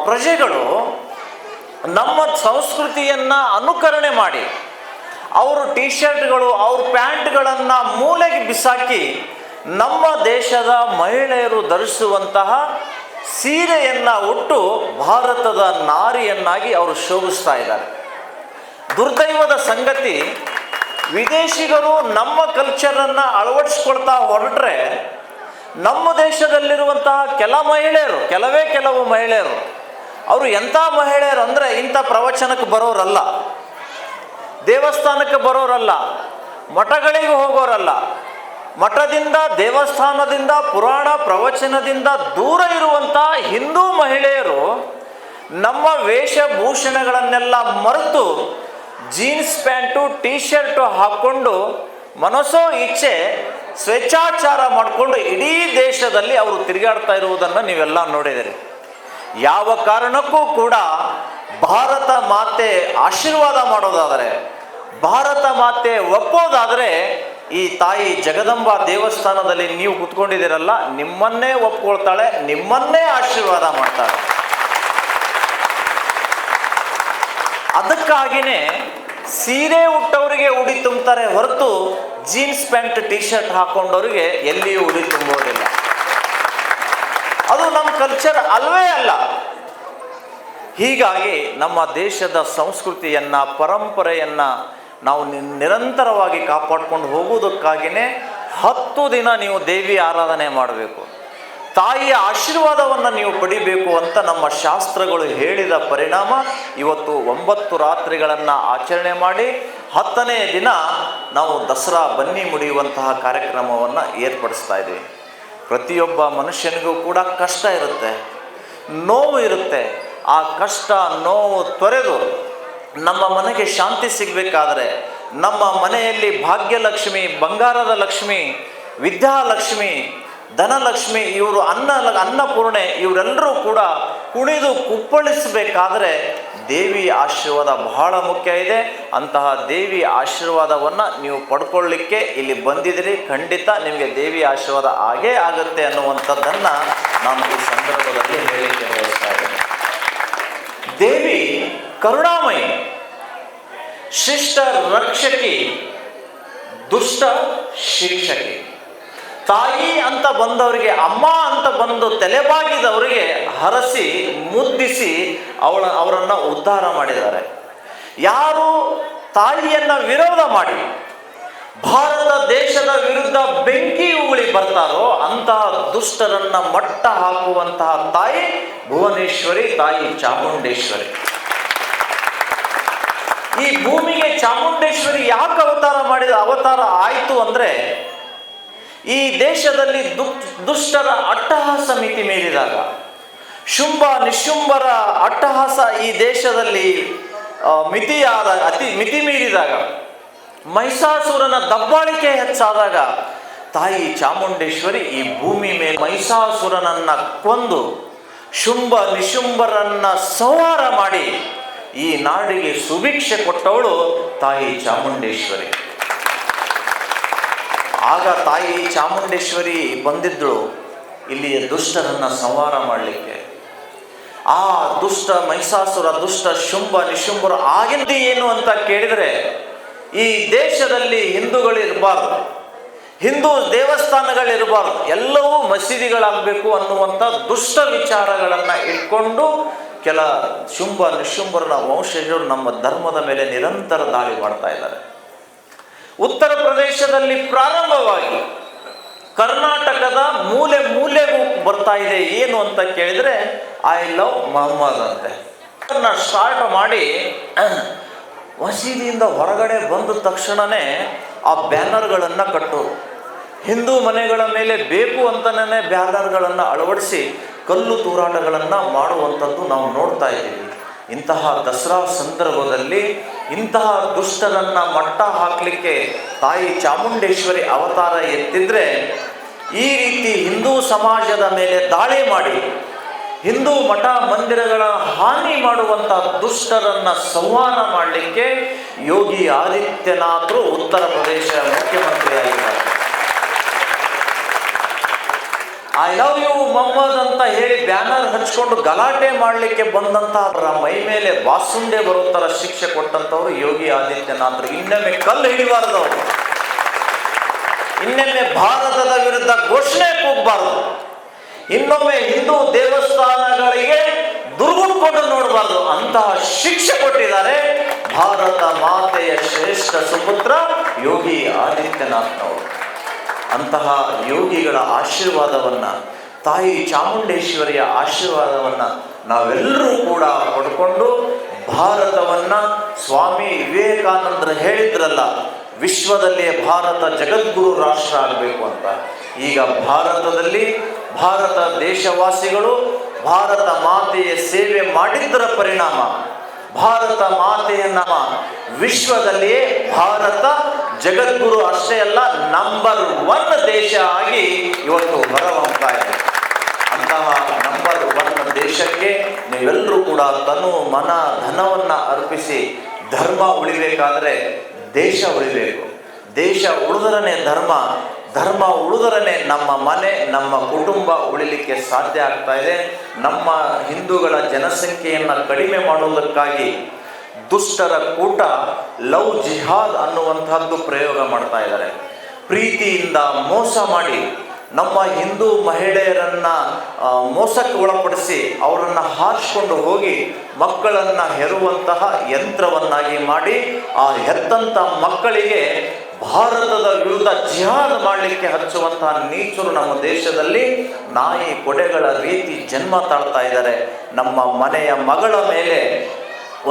ಪ್ರಜೆಗಳು ನಮ್ಮ ಸಂಸ್ಕೃತಿಯನ್ನು ಅನುಕರಣೆ ಮಾಡಿ ಅವರು ಟಿ ಶರ್ಟ್ಗಳು ಅವ್ರ ಪ್ಯಾಂಟ್ಗಳನ್ನು ಮೂಲೆಗೆ ಬಿಸಾಕಿ ನಮ್ಮ ದೇಶದ ಮಹಿಳೆಯರು ಧರಿಸುವಂತಹ ಸೀರೆಯನ್ನು ಉಟ್ಟು ಭಾರತದ ನಾರಿಯನ್ನಾಗಿ ಅವರು ಶೋಭಿಸ್ತಾ ಇದ್ದಾರೆ. ದುರ್ದೈವದ ಸಂಗತಿ, ವಿದೇಶಿಗರು ನಮ್ಮ ಕಲ್ಚರನ್ನು ಅಳವಡಿಸ್ಕೊಳ್ತಾ ಹೊರಟ್ರೆ ನಮ್ಮ ದೇಶದಲ್ಲಿರುವಂತಹ ಕೆಲವು ಮಹಿಳೆಯರು ಅವರು ಎಂಥ ಮಹಿಳೆಯರು ಅಂದರೆ ಇಂಥ ಪ್ರವಚನಕ್ಕೆ ಬರೋರಲ್ಲ, ದೇವಸ್ಥಾನಕ್ಕೆ ಬರೋರಲ್ಲ, ಮಠಗಳಿಗೆ ಹೋಗೋರಲ್ಲ. ಮಠದಿಂದ ದೇವಸ್ಥಾನದಿಂದ ಪುರಾಣ ಪ್ರವಚನದಿಂದ ದೂರ ಇರುವಂತಹ ಹಿಂದೂ ಮಹಿಳೆಯರು ನಮ್ಮ ವೇಷಭೂಷಣಗಳನ್ನೆಲ್ಲ ಮರೆತು ಜೀನ್ಸ್ ಪ್ಯಾಂಟು ಟಿ ಶರ್ಟು ಹಾಕ್ಕೊಂಡು ಮನಸ್ಸೋ ಇಚ್ಛೆ ಸ್ವೇಚ್ಛಾಚಾರ ಮಾಡಿಕೊಂಡು ಇಡೀ ದೇಶದಲ್ಲಿ ಅವರು ತಿರುಗಾಡ್ತಾ ಇರುವುದನ್ನು ನೀವೆಲ್ಲ ನೋಡಿದಿರಿ. ಯಾವ ಕಾರಣಕ್ಕೂ ಕೂಡ ಭಾರತ ಮಾತೆ ಆಶೀರ್ವಾದ ಮಾಡೋದಾದರೆ, ಭಾರತ ಮಾತೆ ಒಪ್ಪೋದಾದರೆ ಈ ತಾಯಿ ಜಗದಂಬಾ ದೇವಸ್ಥಾನದಲ್ಲಿ ನೀವು ಕೂತ್ಕೊಂಡಿದ್ದೀರಲ್ಲ, ನಿಮ್ಮನ್ನೇ ಒಪ್ಕೊಳ್ತಾಳೆ, ನಿಮ್ಮನ್ನೇ ಆಶೀರ್ವಾದ ಮಾಡ್ತಾಳೆ. ಅದಕ್ಕಾಗಿಯೇ ಸೀರೆ ಉಟ್ಟವರಿಗೆ ಉಡಿ ತುಂಬ್ತಾರೆ ಹೊರತು ಜೀನ್ಸ್ ಪ್ಯಾಂಟ್ ಟಿ ಶರ್ಟ್ ಹಾಕೊಂಡವರಿಗೆ ಎಲ್ಲಿಯೂ ಉಡಿ ತುಂಬೋದಿಲ್ಲ. ಅದು ನಮ್ಮ ಕಲ್ಚರ್ ಅಲ್ವೇ ಅಲ್ಲ. ಹೀಗಾಗಿ ನಮ್ಮ ದೇಶದ ಸಂಸ್ಕೃತಿಯನ್ನು ಪರಂಪರೆಯನ್ನು ನಾವು ನಿರಂತರವಾಗಿ ಕಾಪಾಡಿಕೊಂಡು ಹೋಗುವುದಕ್ಕಾಗಿಯೇ 10 ದಿನ ನೀವು ದೇವಿ ಆರಾಧನೆ ಮಾಡಬೇಕು, ತಾಯಿಯ ಆಶೀರ್ವಾದವನ್ನು ನೀವು ಪಡಿಬೇಕು ಅಂತ ನಮ್ಮ ಶಾಸ್ತ್ರಗಳು ಹೇಳಿದ ಪರಿಣಾಮ ಇವತ್ತು 9 ರಾತ್ರಿಗಳನ್ನು ಆಚರಣೆ ಮಾಡಿ 10ನೇ ದಿನ ನಾವು ದಸರಾ ಬನ್ನಿ ಮುಡಿಯುವಂತಹ ಕಾರ್ಯಕ್ರಮವನ್ನು ಏರ್ಪಡಿಸ್ತಾ ಇದ್ದೀವಿ. ಪ್ರತಿಯೊಬ್ಬ ಮನುಷ್ಯನಿಗೂ ಕೂಡ ಕಷ್ಟ ಇರುತ್ತೆ, ನೋವು ಇರುತ್ತೆ. ಆ ಕಷ್ಟ ನೋವು ತೊರೆದು ನಮ್ಮ ಮನೆಗೆ ಶಾಂತಿ ಸಿಗಬೇಕಾದ್ರೆ, ನಮ್ಮ ಮನೆಯಲ್ಲಿ ಭಾಗ್ಯಲಕ್ಷ್ಮಿ, ಬಂಗಾರದ ಲಕ್ಷ್ಮಿ, ವಿದ್ಯಾಲಕ್ಷ್ಮಿ, ಧನಲಕ್ಷ್ಮಿ, ಇವರು ಅನ್ನಪೂರ್ಣೆ ಇವರೆಲ್ಲರೂ ಕೂಡ ಕುಣಿದು ಕುಪ್ಪಳಿಸಬೇಕಾದ್ರೆ ದೇವಿ ಆಶೀರ್ವಾದ ಬಹಳ ಮುಖ್ಯ ಇದೆ. ಅಂತಹ ದೇವಿ ಆಶೀರ್ವಾದವನ್ನು ನೀವು ಪಡ್ಕೊಳ್ಳಿಕ್ಕೆ ಇಲ್ಲಿ ಬಂದಿದ್ದೀರಿ. ಖಂಡಿತ ನಿಮಗೆ ದೇವಿ ಆಶೀರ್ವಾದ ಆಗೇ ಆಗುತ್ತೆ ಅನ್ನುವಂಥದ್ದನ್ನು ನಾನು ಈ ಸಂದರ್ಭದಲ್ಲಿ ಹೇಳಲಿಕ್ಕೆ ಬಯಸ್ತಾ ಇದ್ದೇನೆ. ದೇವಿ ಕರುಣಾಮಯಿ, ಶಿಷ್ಟ ರಕ್ಷಕಿ, ದುಷ್ಟ ಶಿಕ್ಷಕಿ. ತಾಯಿ ಅಂತ ಬಂದವರಿಗೆ, ಅಮ್ಮ ಅಂತ ಬಂದು ತಲೆಬಾಗಿದವರಿಗೆ ಹರಸಿ ಮುದ್ದಿಸಿ ಅವರನ್ನು ಉದ್ಧಾರ ಮಾಡಿದ್ದಾರೆ. ಯಾರು ತಾಯಿಯನ್ನು ವಿರೋಧ ಮಾಡಿ ಭಾರತ ದೇಶದ ವಿರುದ್ಧ ಬೆಂಕಿ ಉಗುಳಿ ಬರ್ತಾರೋ ಅಂತಹ ದುಷ್ಟರನ್ನ ಮಟ್ಟ ಹಾಕುವಂತಹ ತಾಯಿ ಭುವನೇಶ್ವರಿ, ತಾಯಿ ಚಾಮುಂಡೇಶ್ವರಿ. ಈ ಭೂಮಿಗೆ ಚಾಮುಂಡೇಶ್ವರಿ ಯಾಕೆ ಅವತಾರ ಆಯಿತು ಅಂದರೆ, ಈ ದೇಶದಲ್ಲಿ ದುಷ್ಟರ ಅಟ್ಟಹಾಸ ಮಿತಿ ಮೀರಿದಾಗ, ಶುಂಭ ನಿಶುಂಭರ ಅಟ್ಟಹಾಸ ಈ ದೇಶದಲ್ಲಿ ಮಿತಿ ಮೀರಿದಾಗ, ಮಹಿಷಾಸುರನ ದಬ್ಬಾಳಿಕೆ ಹೆಚ್ಚಾದಾಗ ತಾಯಿ ಚಾಮುಂಡೇಶ್ವರಿ ಈ ಭೂಮಿ ಮೇಲೆ ಮಹಿಷಾಸುರನನ್ನ ಕೊಂದು ಶುಂಭ ನಿಶುಂಭರನ್ನ ಸಂಹಾರ ಮಾಡಿ ಈ ನಾಡಿಗೆ ಸುಭಿಕ್ಷೆ ಕೊಟ್ಟವಳು ತಾಯಿ ಚಾಮುಂಡೇಶ್ವರಿ. ಆಗ ತಾಯಿ ಚಾಮುಂಡೇಶ್ವರಿ ಬಂದಿದ್ದಳು ಇಲ್ಲಿಯ ದುಷ್ಟರನ್ನ ಸಂಹಾರ ಮಾಡಲಿಕ್ಕೆ. ಆ ದುಷ್ಟ ಮಹಿಷಾಸುರ, ದುಷ್ಟ ಶುಂಭ ನಿಶುಂಭರು ಆಗಿಂದ ಏನು ಅಂತ ಕೇಳಿದರೆ, ಈ ದೇಶದಲ್ಲಿ ಹಿಂದೂಗಳಿರಬಾರ್ದು, ಹಿಂದೂ ದೇವಸ್ಥಾನಗಳಿರಬಾರ್ದು, ಎಲ್ಲವೂ ಮಸೀದಿಗಳಾಗಬೇಕು ಅನ್ನುವಂಥ ದುಷ್ಟ ವಿಚಾರಗಳನ್ನು ಇಟ್ಕೊಂಡು ಕೆಲ ಶುಂಭ ನಿಶುಂಭರನ ವಂಶಜರು ನಮ್ಮ ಧರ್ಮದ ಮೇಲೆ ನಿರಂತರ ದಾಳಿ ಮಾಡ್ತಾ ಇದ್ದಾರೆ. ಉತ್ತರ ಪ್ರದೇಶದಲ್ಲಿ ಪ್ರಾರಂಭವಾಗಿ ಕರ್ನಾಟಕದ ಮೂಲೆಗೂ ಬರ್ತಾ ಇದೆ. ಏನು ಅಂತ ಕೇಳಿದರೆ, ಐ ಲವ್ ಮೊಹಮ್ಮದ್ ಅಂತೆ ಸ್ಟಾರ್ಟ್ ಮಾಡಿ ಮಸೀದಿಯಿಂದ ಹೊರಗಡೆ ಬಂದ ತಕ್ಷಣವೇ ಆ ಬ್ಯಾನರ್ಗಳನ್ನು ಕಟ್ಟೋರು. ಹಿಂದೂ ಮನೆಗಳ ಮೇಲೆ ಬೇಕು ಅಂತಲೇ ಬ್ಯಾನರ್ಗಳನ್ನು ಅಳವಡಿಸಿ ಕಲ್ಲು ತೂರಾಟಗಳನ್ನು ಮಾಡುವಂಥದ್ದು ನಾವು ನೋಡ್ತಾ ಇದ್ದೀವಿ. ಇಂತಹ ದಸರಾ ಸಂದರ್ಭದಲ್ಲಿ ಇಂತಹ ದುಷ್ಟರನ್ನು ಮಟ್ಟ ಹಾಕಲಿಕ್ಕೆ ತಾಯಿ ಚಾಮುಂಡೇಶ್ವರಿ ಅವತಾರ ಎತ್ತಿದ್ರೆ, ಈ ರೀತಿ ಹಿಂದೂ ಸಮಾಜದ ಮೇಲೆ ದಾಳಿ ಮಾಡಿ ಹಿಂದೂ ಮಠ ಮಂದಿರಗಳ ಹಾನಿ ಮಾಡುವಂಥ ದುಷ್ಟರನ್ನ ಸಂಹಾರ ಮಾಡಲಿಕ್ಕೆ Yogi ಆದಿತ್ಯನಾಥರು Uttar Pradesh ಮುಖ್ಯಮಂತ್ರಿಯಾಗಿದ್ದಾರೆ. I love you Mohammed ಅಂತ ಹೇಳಿ ಬ್ಯಾನರ್ ಹಚ್ಕೊಂಡು ಗಲಾಟೆ ಮಾಡಲಿಕ್ಕೆ ಬಂದಂತಹ ಮೈ ಮೇಲೆ ಬಾಸುಂಡೆ ಬರೋ ಥರ ಶಿಕ್ಷೆ ಕೊಟ್ಟಂಥವ್ರು ಯೋಗಿ ಆದಿತ್ಯನಾಥರು. ಇನ್ನೊಮ್ಮೆ ಕಲ್ಲು ಹಿಡಿಬಾರ್ದವರು, ಇನ್ನೊಮ್ಮೆ ಭಾರತದ ವಿರುದ್ಧ ಘೋಷಣೆ ಕೂಗಬಾರ್ದು, ಇನ್ನೊಮ್ಮೆ ಹಿಂದೂ ದೇವಸ್ಥಾನಗಳಿಗೆ ದುರ್ಗುಟ್ಕೊಂಡು ನೋಡಬಾರ್ದು ಅಂತಹ ಶಿಕ್ಷೆ ಕೊಟ್ಟಿದ್ದಾರೆ ಭಾರತ ಮಾತೆಯ ಶ್ರೇಷ್ಠ ಸುಪುತ್ರ ಯೋಗಿ ಆದಿತ್ಯನಾಥ್ನವರು. ಅಂತಹ ಯೋಗಿಗಳ ಆಶೀರ್ವಾದವನ್ನು, ತಾಯಿ ಚಾಮುಂಡೇಶ್ವರಿಯ ಆಶೀರ್ವಾದವನ್ನು ನಾವೆಲ್ಲರೂ ಕೂಡ ಪಡ್ಕೊಂಡು ಭಾರತವನ್ನು ಸ್ವಾಮಿ ವಿವೇಕಾನಂದರು ಹೇಳಿದ್ರಲ್ಲ, ವಿಶ್ವದಲ್ಲಿಯೇ ಭಾರತ ಜಗದ್ಗುರು ರಾಷ್ಟ್ರ ಆಗಬೇಕು ಅಂತ. ಈಗ ಭಾರತದಲ್ಲಿ ಭಾರತ ದೇಶವಾಸಿಗಳು ಭಾರತ ಮಾತೆಯ ಸೇವೆ ಮಾಡಿದ್ದರ ಪರಿಣಾಮ ಭಾರತ ಮಾತೆಯನ್ನ ವಿಶ್ವದಲ್ಲಿಯೇ ಭಾರತ ಜಗದ್ಗುರು ಅಷ್ಟೇ ಅಲ್ಲ, ನಂಬರ್ 1 ದೇಶ ಆಗಿ ಇವತ್ತು ಹೊರಹೊಮ್ಮುತ್ತಾ ಇದೆ. ಅಂತಹ ನಂಬರ್ 1 ದೇಶಕ್ಕೆ ನೀವೆಲ್ಲರೂ ಕೂಡ ತನು ಮನ ಧನವನ್ನು ಅರ್ಪಿಸಿ ಧರ್ಮ ಉಳಿಬೇಕಾದ್ರೆ ದೇಶ ಉಳಿಬೇಕು. ದೇಶ ಉಳಿದರನೇ ಧರ್ಮ, ಧರ್ಮ ಉಳಿದರನೇ ನಮ್ಮ ಮನೆ, ನಮ್ಮ ಕುಟುಂಬ ಉಳಿಲಿಕ್ಕೆ ಸಾಧ್ಯ ಆಗ್ತಾ ಇದೆ. ನಮ್ಮ ಹಿಂದೂಗಳ ಜನಸಂಖ್ಯೆಯನ್ನು ಕಡಿಮೆ ಮಾಡುವುದಕ್ಕಾಗಿ ದುಷ್ಟರ ಕೂಟ ಲವ್ ಜಿಹಾದ್ ಅನ್ನುವಂಥದ್ದು ಪ್ರಯೋಗ ಮಾಡ್ತಾ ಇದ್ದಾರೆ. ಪ್ರೀತಿಯಿಂದ ಮೋಸ ಮಾಡಿ ನಮ್ಮ ಹಿಂದೂ ಮಹಿಳೆಯರನ್ನ ಮೋಸಕ್ಕೆ ಒಳಪಡಿಸಿ ಅವರನ್ನು ಹಾರಿಸ್ಕೊಂಡು ಹೋಗಿ ಮಕ್ಕಳನ್ನು ಹೆರುವಂತಹ ಯಂತ್ರವನ್ನಾಗಿ ಮಾಡಿ ಆ ಹೆತ್ತಂಥ ಮಕ್ಕಳಿಗೆ ಭಾರತದ ವಿರುದ್ಧ ಜಿಹಾದ್ ಮಾಡಲಿಕ್ಕೆ ಹಚ್ಚುವಂತಹ ನೀಚರು ನಮ್ಮ ದೇಶದಲ್ಲಿ ನಾಯಿ ಕೊಡೆಗಳ ರೀತಿ ಜನ್ಮ ತಾಳ್ತಾ ಇದ್ದಾರೆ. ನಮ್ಮ ಮನೆಯ ಮಗಳ ಮೇಲೆ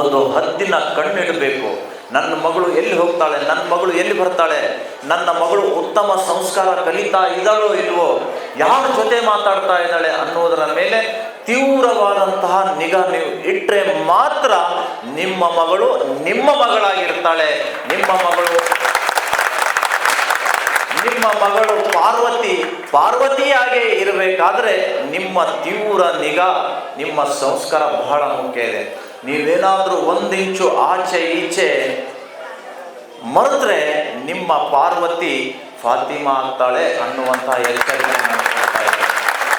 ಒಂದು ಹದ್ದಿನ ಕಣ್ಣಿಡಬೇಕು. ನನ್ನ ಮಗಳು ಎಲ್ಲಿ ಹೋಗ್ತಾಳೆ, ನನ್ನ ಮಗಳು ಎಲ್ಲಿ ಬರ್ತಾಳೆ, ನನ್ನ ಮಗಳು ಉತ್ತಮ ಸಂಸ್ಕಾರ ಕಲಿತಾ ಇದ್ದಾಳೋ ಇಲ್ವೋ, ಯಾರ ಜೊತೆ ಮಾತಾಡ್ತಾ ಇದ್ದಾಳೆ ಅನ್ನೋದರ ಮೇಲೆ ತೀವ್ರವಾದಂತಹ ನಿಗಾ ನೀವು ಇಟ್ಟರೆ ಮಾತ್ರ ನಿಮ್ಮ ಮಗಳು ನಿಮ್ಮ ಮಗಳಾಗಿರ್ತಾಳೆ. ನಿಮ್ಮ ಮಗಳು ಪಾರ್ವತಿಯಾಗೇ ಇರಬೇಕಾದ್ರೆ ನಿಮ್ಮ ತೀವ್ರ ನಿಗಾ, ನಿಮ್ಮ ಸಂಸ್ಕಾರ ಬಹಳ ಮುಖ್ಯ ಇದೆ. ನೀವೇನಾದರೂ 1 ಇಂಚು ಆಚೆ ಈಚೆ ಮರೆದ್ರೆ ನಿಮ್ಮ ಪಾರ್ವತಿ ಫಾತಿಮಾ ಆಗ್ತಾಳೆ ಅನ್ನುವಂತಹ ಎಚ್ಚರಿಕೆ ಕೊಡ್ತಾ ಇದೆ.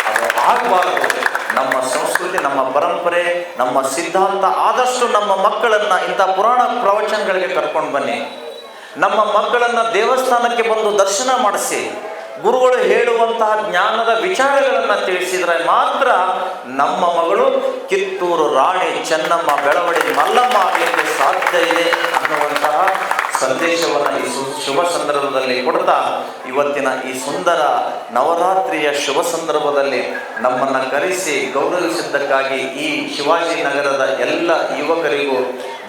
ಅದು ಆಗಬಾರ್ದು. ನಮ್ಮ ಸಂಸ್ಕೃತಿ, ನಮ್ಮ ಪರಂಪರೆ, ನಮ್ಮ ಸಿದ್ಧಾಂತ, ಆದಷ್ಟು ನಮ್ಮ ಮಕ್ಕಳನ್ನು ಇಂಥ ಪುರಾಣ ಪ್ರವಚನಗಳಿಗೆ ಕರ್ಕೊಂಡು ಬನ್ನಿ. ನಮ್ಮ ಮಕ್ಕಳನ್ನು ದೇವಸ್ಥಾನಕ್ಕೆ ಬಂದು ದರ್ಶನ ಮಾಡಿಸಿ, ಗುರುಗಳು ಹೇಳುವಂತಹ ಜ್ಞಾನದ ವಿಚಾರಗಳನ್ನು ತಿಳಿಸಿದರೆ ಮಾತ್ರ ನಮ್ಮ ಮಗಳು ಕಿತ್ತೂರು ರಾಣಿ ಚೆನ್ನಮ್ಮ, ಬೆಳವಡಿ ಮಲ್ಲಮ್ಮ ಆಗಲಿಕ್ಕೆ ಸಾಧ್ಯ ಇದೆ ಅನ್ನುವಂತಹ ಸಂದೇಶವನ್ನು ಈ ಶುಭ ಸಂದರ್ಭದಲ್ಲಿ ಕೊಡ್ತಾ, ಇವತ್ತಿನ ಈ ಸುಂದರ ನವರಾತ್ರಿಯ ಶುಭ ಸಂದರ್ಭದಲ್ಲಿ ನಮ್ಮನ್ನು ಕರೆಸಿ ಗೌರವಿಸಿದ್ದಕ್ಕಾಗಿ ಈ ಶಿವಾಜಿನಗರದ ಎಲ್ಲ ಯುವಕರಿಗೂ,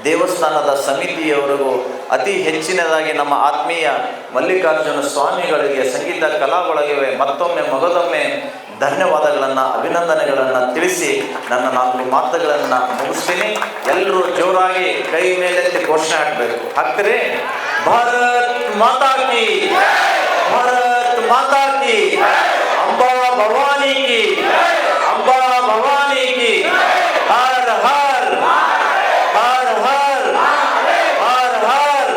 ದೇವಸ್ಥಾನದ ಸಮಿತಿಯವರಿಗೂ, ಅತಿ ಹೆಚ್ಚಿನದಾಗಿ ನಮ್ಮ ಆತ್ಮೀಯ ಮಲ್ಲಿಕಾರ್ಜುನ ಸ್ವಾಮಿಗಳಿಗೆ, ಸಂಗೀತ ಕಲಾವಳಿಗೆ ಮಗದೊಮ್ಮೆ ಧನ್ಯವಾದಗಳನ್ನು, ಅಭಿನಂದನೆಗಳನ್ನು ತಿಳಿಸಿ ನನ್ನ 4 ಮಾತುಗಳನ್ನು ಮುಗಿಸ್ತೀನಿ. ಎಲ್ಲರೂ ಜೋರಾಗಿ ಕೈ ಮೇಲೆತ್ತಿ ಘೋಷಣೆ ಹಾಕಬೇಕು. ಹಾಕ್ತೀರಿ? ಭಾರತ್ ಮಾತಾ ಕಿ, ಭಾರತ್ ಮಾತಾ ಕಿ, ಅಂಬಾ ಭವಾನಿ ಕಿ, ಅಂಬಾ ಭವಾನಿ ಕಿ, ಹರ್ ಹರ್ ಹರ್ ಹರ್ ಹರ್ ಹರ್,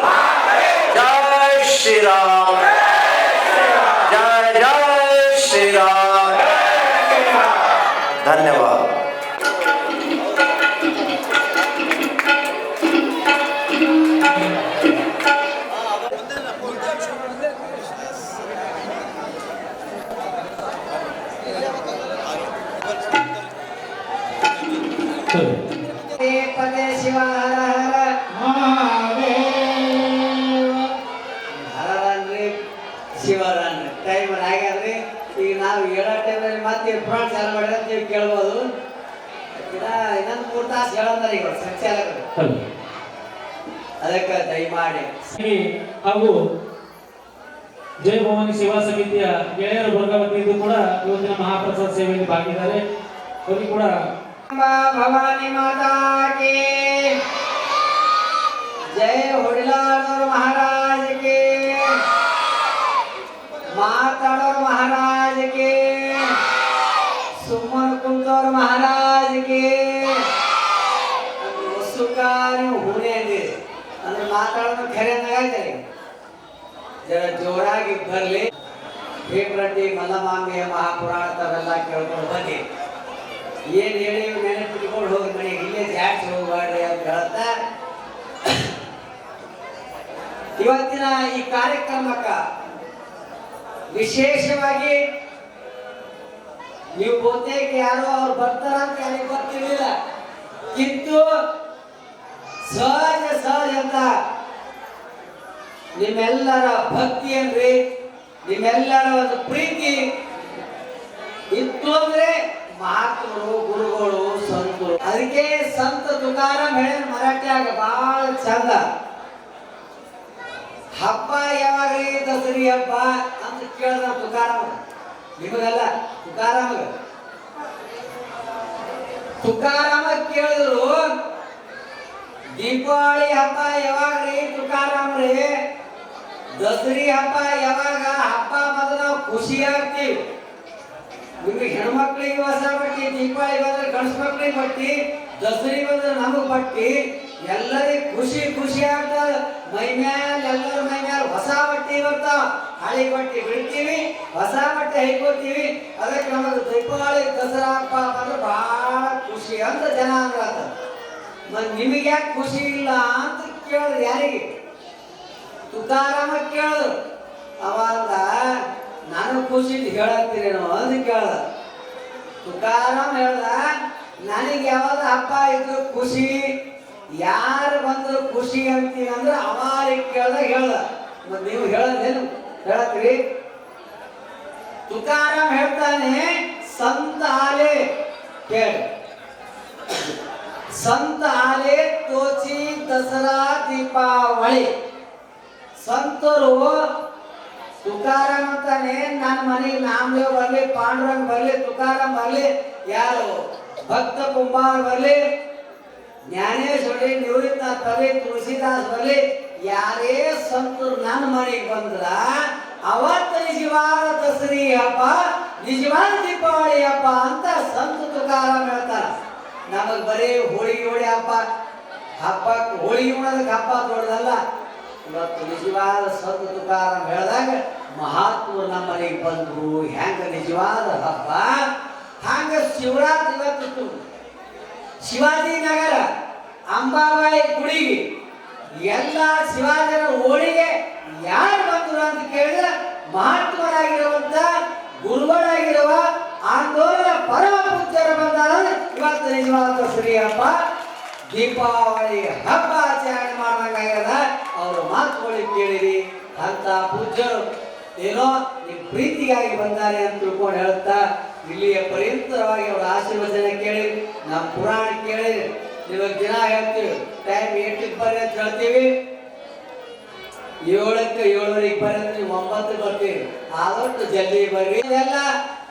ಜೈ ಶ್ರೀರಾಮ್, ಜೈ ಜೈ ಶ್ರೀರಾಮ್. ಧನ್ಯವಾದ. ಪದೇ ಶಿವ ಹರ ಹರ ಹರನ್ರಿ ಶಿವರನ್ರಿ. ಟೈಮ್ ಆಗ್ಯಾದ್ರಿ. ಈಗ ನಾವು ಹೇಳೋ ಟೈಮಲ್ಲಿ ಮತ್ತೆ ಪುರಾಣ ಚಾಲು ಮಾಡಿದ್ರೆ ನೀವು ಕೇಳ್ಬೋದು. ಇನ್ನೊಂದು 3 ತಾಸು ಹೇಳಂದ್ರೆ ಈಗ ಸಂಚಾಲಕರು, ಅದಕ್ಕೆ ದಯಮಾಡಿ. ಹಾಗೂ ಜಯ ಭವಾನಿ ಸೇವಾ ಸಮಿತಿಯ ಗೆಳೆಯರ ವರ್ಗವತಿದ್ದು ಕೂಡ ಇವತ್ತಿನ ಮಹಾಪ್ರಸಾದ ಸೇವೆಯಲ್ಲಿ ಭಾಗಿದ್ದಾರೆ. ಅವರಿಗೆ ಕೂಡ ಭವಾನಿ ಮಾತಾ ಕಿ ಜಯ, ಹೊಡಿಲಾಳದವರು ಮಹಾರಾಜ್ ಕೆ, ಮಾತಾಡೋರು ಮಹಾರಾಜ್ ಕೆ, ಸುಮ್ಮನ ಕುಂತವ್ರು ಮಹಾರಾಜ್ ಕೆ. ಸುಖ ನೀವು ಹೂನೆ ಅಂದಿರಿ ಅಂದ್ರೆ ಮಾತಾಡೋದು ಖರೆ ಅಂದಾಗಾಯ್ತಾರೆ. ಜರ ಜೋರಾಗಿ ಬರಲಿ. ಹೇಮರೆಡ್ಡಿ ಮಲ್ಲಮಾಂಬೆಯ ಮಹಾಪುರಾಣ ತಾವೆಲ್ಲ ಕೇಳ್ಕೊಂಡು ಬನ್ನಿ. ಏನು ಹೇಳಿ ನೆನಪಿಟ್ಕೊಂಡು ಹೋಗಿ ಮನೆಗೆ, ಇಲ್ಲೇ ಜಾಸ್ತಿ ಹೋಗ್ಬಾರ್ರಿ ಅಂತ ಹೇಳ್ತಾ ಇವತ್ತಿನ ಈ ಕಾರ್ಯಕ್ರಮಕ್ಕ ವಿಶೇಷವಾಗಿ ನೀವು ಬಹುತೇಕ ಯಾರೋ ಅವ್ರು ಬರ್ತಾರಂತ ಯಾರಿಗೆ ಗೊತ್ತಿರಲಿಲ್ಲ. ಕಿತ್ತು ಸಹಜ ಅಂತ ನಿಮ್ಮೆಲ್ಲರ ಭಕ್ತಿ ಏನ್ರಿ, ನಿಮ್ಮೆಲ್ಲರ ಒಂದು ಪ್ರೀತಿ ಇತ್ತು ಅಂದ್ರೆ ಮಹಾತ್ಮರು, ಗುರುಗಳು, ಸಂತರು. ಅದಕ್ಕೆ ಸಂತ ತುಕಾರಾಮ್ ಹೇಳ ಮರಾಠಿಯಾಗ ಬಹಳ ಚಂದ. ಹಬ್ಬ ಯಾವಾಗ್ರಿ? ದಸರಿ ಹಬ್ಬ ಅಂತ ಕೇಳಿದ ತುಕಾರಾಮ್, ನಿಮಗಲ್ಲ ತುಕಾರಾಮ ಕೇಳಿದ್ರು. ದೀಪಾವಳಿ ಹಬ್ಬ ಯಾವಾಗ್ರಿ ತುಕಾರಾಮ್ರಿ? ದಸರಿ ಹಬ್ಬ ಯಾವಾಗ? ಹಬ್ಬ ಬಂದ್ರೆ ನಾವು ಖುಷಿ ಆಗ್ತೀವಿ. ನಿಮಗೆ ಹೆಣ್ಮಕ್ಳಿಗೆ ಹೊಸ ಬಟ್ಟಿ, ದೀಪಾವಳಿ ಬಂದ್ರೆ ಗಂಡ್ಸ್ ಮಕ್ಳಿಗೆ ಬಟ್ಟಿ, ದಸರಿ ಬಂದ್ರೆ ನಮಗ್ ಬಟ್ಟಿ, ಎಲ್ಲರಿಗೂ ಖುಷಿ ಆಗ್ತದ. ಮೈ ಮ್ಯಾಲ ಎಲ್ಲರ ಮೈ ಮ್ಯಾಲ ಹೊಸ ಬಟ್ಟೆ ಬರ್ತಾವ. ಹಳಿ ಬಟ್ಟೆ ಬಿಡ್ತೀವಿ, ಹೊಸ ಬಟ್ಟೆ ಹೈಕೋತೀವಿ. ಅದಕ್ಕೆ ನಮಗೆ ದೀಪಾವಳಿ ದಸರಾ ಹಬ್ಬ ಬಂದ್ರೆ ಬಹಳ ಖುಷಿ ಅಂತ ಜನ ಅಂದ್ರ. ನಿಮಗೆ ಯಾಕೆ ಖುಷಿ ಇಲ್ಲ ಅಂತ ಕೇಳಿದ್ರು. ಯಾರಿಗೆ? ತುಕಾರಾಮ ಕೇಳಿದ್ರು. ಅವಾಗ ನಾನು ಖುಷಿ ಹೇಳತ್ತೀರೇನೋ ಅಂತ ಕೇಳ್ದ. ತುಕಾರಾಮ್ ಹೇಳ್ದ, ನನಗೆ ಯಾವಾಗ ಹಬ್ಬ ಇದ್ರು ಖುಷಿ, ಯಾರು ಬಂದ್ರು ಖುಷಿ ಅಂತೀನಿ ಅಂದ್ರೆ ಅವಾರಿಗೆ ಕೇಳ್ದ. ಹೇಳ್ದ, ಮತ್ತೆ ನೀವು ಹೇಳೋದೇನು ಹೇಳತ್ರಿ? ತುಕಾರಾಮ್ ಹೇಳ್ತಾನೆ, ಸಂತ ಆಲೆ ಕೇಳಿ, ಸಂತ ಆಲೆ ತೋಚಿ ದಸರಾ ದೀಪಾವಳಿ. ಸಂತರು ತುಕಾರಾಮ್ ಅಂತಾನೆ, ನನ್ನ ಮನೆಗೆ ನಾಮದೇವ್ ಬರ್ಲಿ, ಪಾಂಡುರಂಗ್ ಬರ್ಲಿ, ತುಕಾರಾಮ್ ಬರ್ಲಿ, ಯಾರು ಭಕ್ತ ಕುಂಬಾರ್ ಬರ್ಲಿ, ಜ್ಞಾನೇಶ್ವರಿ, ನಿವೃತ್ತನಾಥ್ ಬರ್ಲಿ, ತುಳಸಿದಾಸ್ ಬರ್ಲಿ, ಯಾರೇ ಸಂತರು ನನ್ನ ಮನೆಗೆ ಬಂದ್ರ ಅವತ್ತು ನಿಜವಾದ ದಸರಿ ಹಬ್ಬ, ನಿಜವಾದ ದೀಪಾವಳಿ ಹಬ್ಬ ಅಂತ ಸಂತ ತುಕಾರಾಮ್ ಹೇಳ್ತಾರ. ನಮಗ್ ಬರೀ ಹೋಳಿಗೆ ಹಬ್ಬ ಹೋಳಿಗೆ ಉಣೋದಕ್ಕೆ ಹಬ್ಬ ದೊಡ್ಡದಲ್ಲ. ಇವತ್ತು ನಿಜವಾದ ಸಂತ ತುಕಾರಾಮ್ ಹೇಳಿದಾಗ ಮಹಾತ್ಮರು ನಮ್ಮ ಮನೆಗೆ ಬಂದ್ರು. ಹೆಂಗ ನಿಜವಾದ ಹಬ್ಬ ಹಂಗ ಶಿವರಾತ್ರಿ ಇವತ್ತು ಶಿವಾಜಿನಗರ ಅಂಬಾಬಾಯಿ ಗುಡಿಗೆ ಎಲ್ಲ ಶಿವಾಜನ ಓಣಿಗೆ ಯಾರು ಬಂದರು ಅಂತ ಕೇಳಿದ್ರೆ ಮಹಾತ್ಮರಾಗಿರುವಂತ ಗುರುಗಳಾಗಿರುವ ಆಂದೋಲನ ಪರಮ ಪೂಜ್ಯರು ಬಂದಾರ. ಇವತ್ತು ನಿಜವಾದ ಶ್ರೀ ಹಬ್ಬ ದೀಪಾವಳಿ ಹಬ್ಬ ಆಚರಣೆ ಮಾಡ್ದಂಗಾಗ್ಯದ. ಅವರು ಮಾತುಗಳಿಗೆ ಕೇಳಿರಿ ಅಂತ ಪೂಜ್ಯರು ಏನೋ ನಿಮ್ಮ ಪ್ರೀತಿಗಾಗಿ ಬಂದಾರೆ ಅಂತ ತಿಳ್ಕೊಂಡು ಹೇಳ್ತಾ ಇಲ್ಲಿಯ ಪರ್ಯಂತರವಾಗಿ ಅವರ ಆಶೀರ್ವಚನ ಕೇಳಿ, ನಮ್ಮ ಪುರಾಣ ಕೇಳಿ, ಇವಾಗ ದಿನ ಹೇಳ್ತೀವಿ ಟೈಮ್ 8ಕ್ಕೆ ಬರ್ರಿ ಅಂತ ಹೇಳ್ತೀವಿ, 7ಕ್ಕೆ 7:30 ಬರ್ರಿ ಅಂತ ನೀವು 9ಕ್ಕೆ ಬರ್ತೀವಿ. ಆದಷ್ಟು ಜಲ್ದಿ ಬರ್ರಿ. ಎಲ್ಲ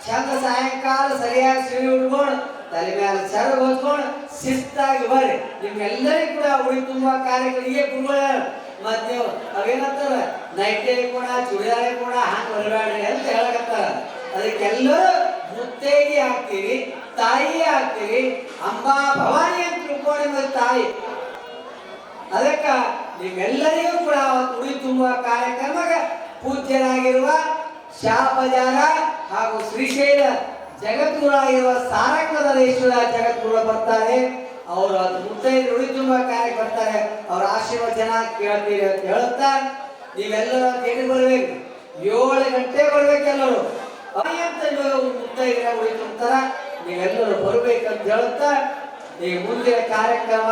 ಚಂದ ಸಾಯಂಕಾಲ ಸರಿಯಾಗಿ ಸಿಡಿ ಉಟ್ಕೊಂಡು ತಲೆ ಮೇಲೆ ಸೆರಗು ಹೊಚ್ಕೊಂಡು ಶಿಸ್ತಾಗಿ ಬರ್ರಿ. ನಿಮ್ಗೆಲ್ಲರಿಗೂ ಕೂಡ ಉಳಿ ತುಂಬಾ ಕಾರ್ಯಕ್ರಮ ಗುರುಗಳ ಮತ್ತೆ ನೀವು ಅವೇನಂತಾರ ನೈಟೇ ಕೂಡ ಚುಡಿದಾರ ಕೂಡ ಹಂಗೆ ಬರಬೇಡ್ರಿ ಅಂತ ಹೇಳಕತ್ತಾರ. ಅದಕ್ಕೆಲ್ಲರೂ ಮುತ್ತೈದೆ ಆಗ್ತೀರಿ, ತಾಯಿ ಆಗ್ತೀರಿ, ಅಂಬಾ ಭವಾನಿ ಅಂತ ತಿಳ್ಕೊಂಡು ತಾಯಿ. ಅದಕ್ಕೆ ನಿಮ್ಮೆಲ್ಲರಿಗೂ ಕೂಡ ಉಡಿ ತುಂಬುವ ಕಾರ್ಯಕ್ರಮಗ ಪೂಜ್ಯರಾಗಿರುವ ಶಾಪಜಾರ ಹಾಗೂ ಶ್ರೀಶೈಲ ಜಗದ್ಗುರುವಾಗಿರುವ ಸಾರಂಗಧರೇಶ್ವರ ಜಗದ್ಗುರು ಬರ್ತಾರೆ. ಅವರು ಅದು ಮುತ್ತೈದೆ ಉಡಿ ತುಂಬುವ ಕಾರ್ಯಕ್ಕೆ ಬರ್ತಾರೆ. ಅವರ ಆಶೀರ್ವಚನ ಕೇಳ್ತೀರಿ ಅಂತ ಹೇಳುತ್ತಾ ನೀವೆಲ್ಲರೂ ಎಲ್ಲಿ ಬರ್ಬೇಕು? 7 ಗಂಟೆ ಬರ್ಬೇಕೆಲ್ಲರೂ. ಅಂತ ಮುತ್ತೈದೆ ಉಡಿ ತುಂಬ್ತಾರ, ನೀವೆಲ್ಲರೂ ಬರ್ಬೇಕಂತ ಹೇಳುತ್ತಾ ಈ ಮುಂದಿನ ಕಾರ್ಯಕ್ರಮ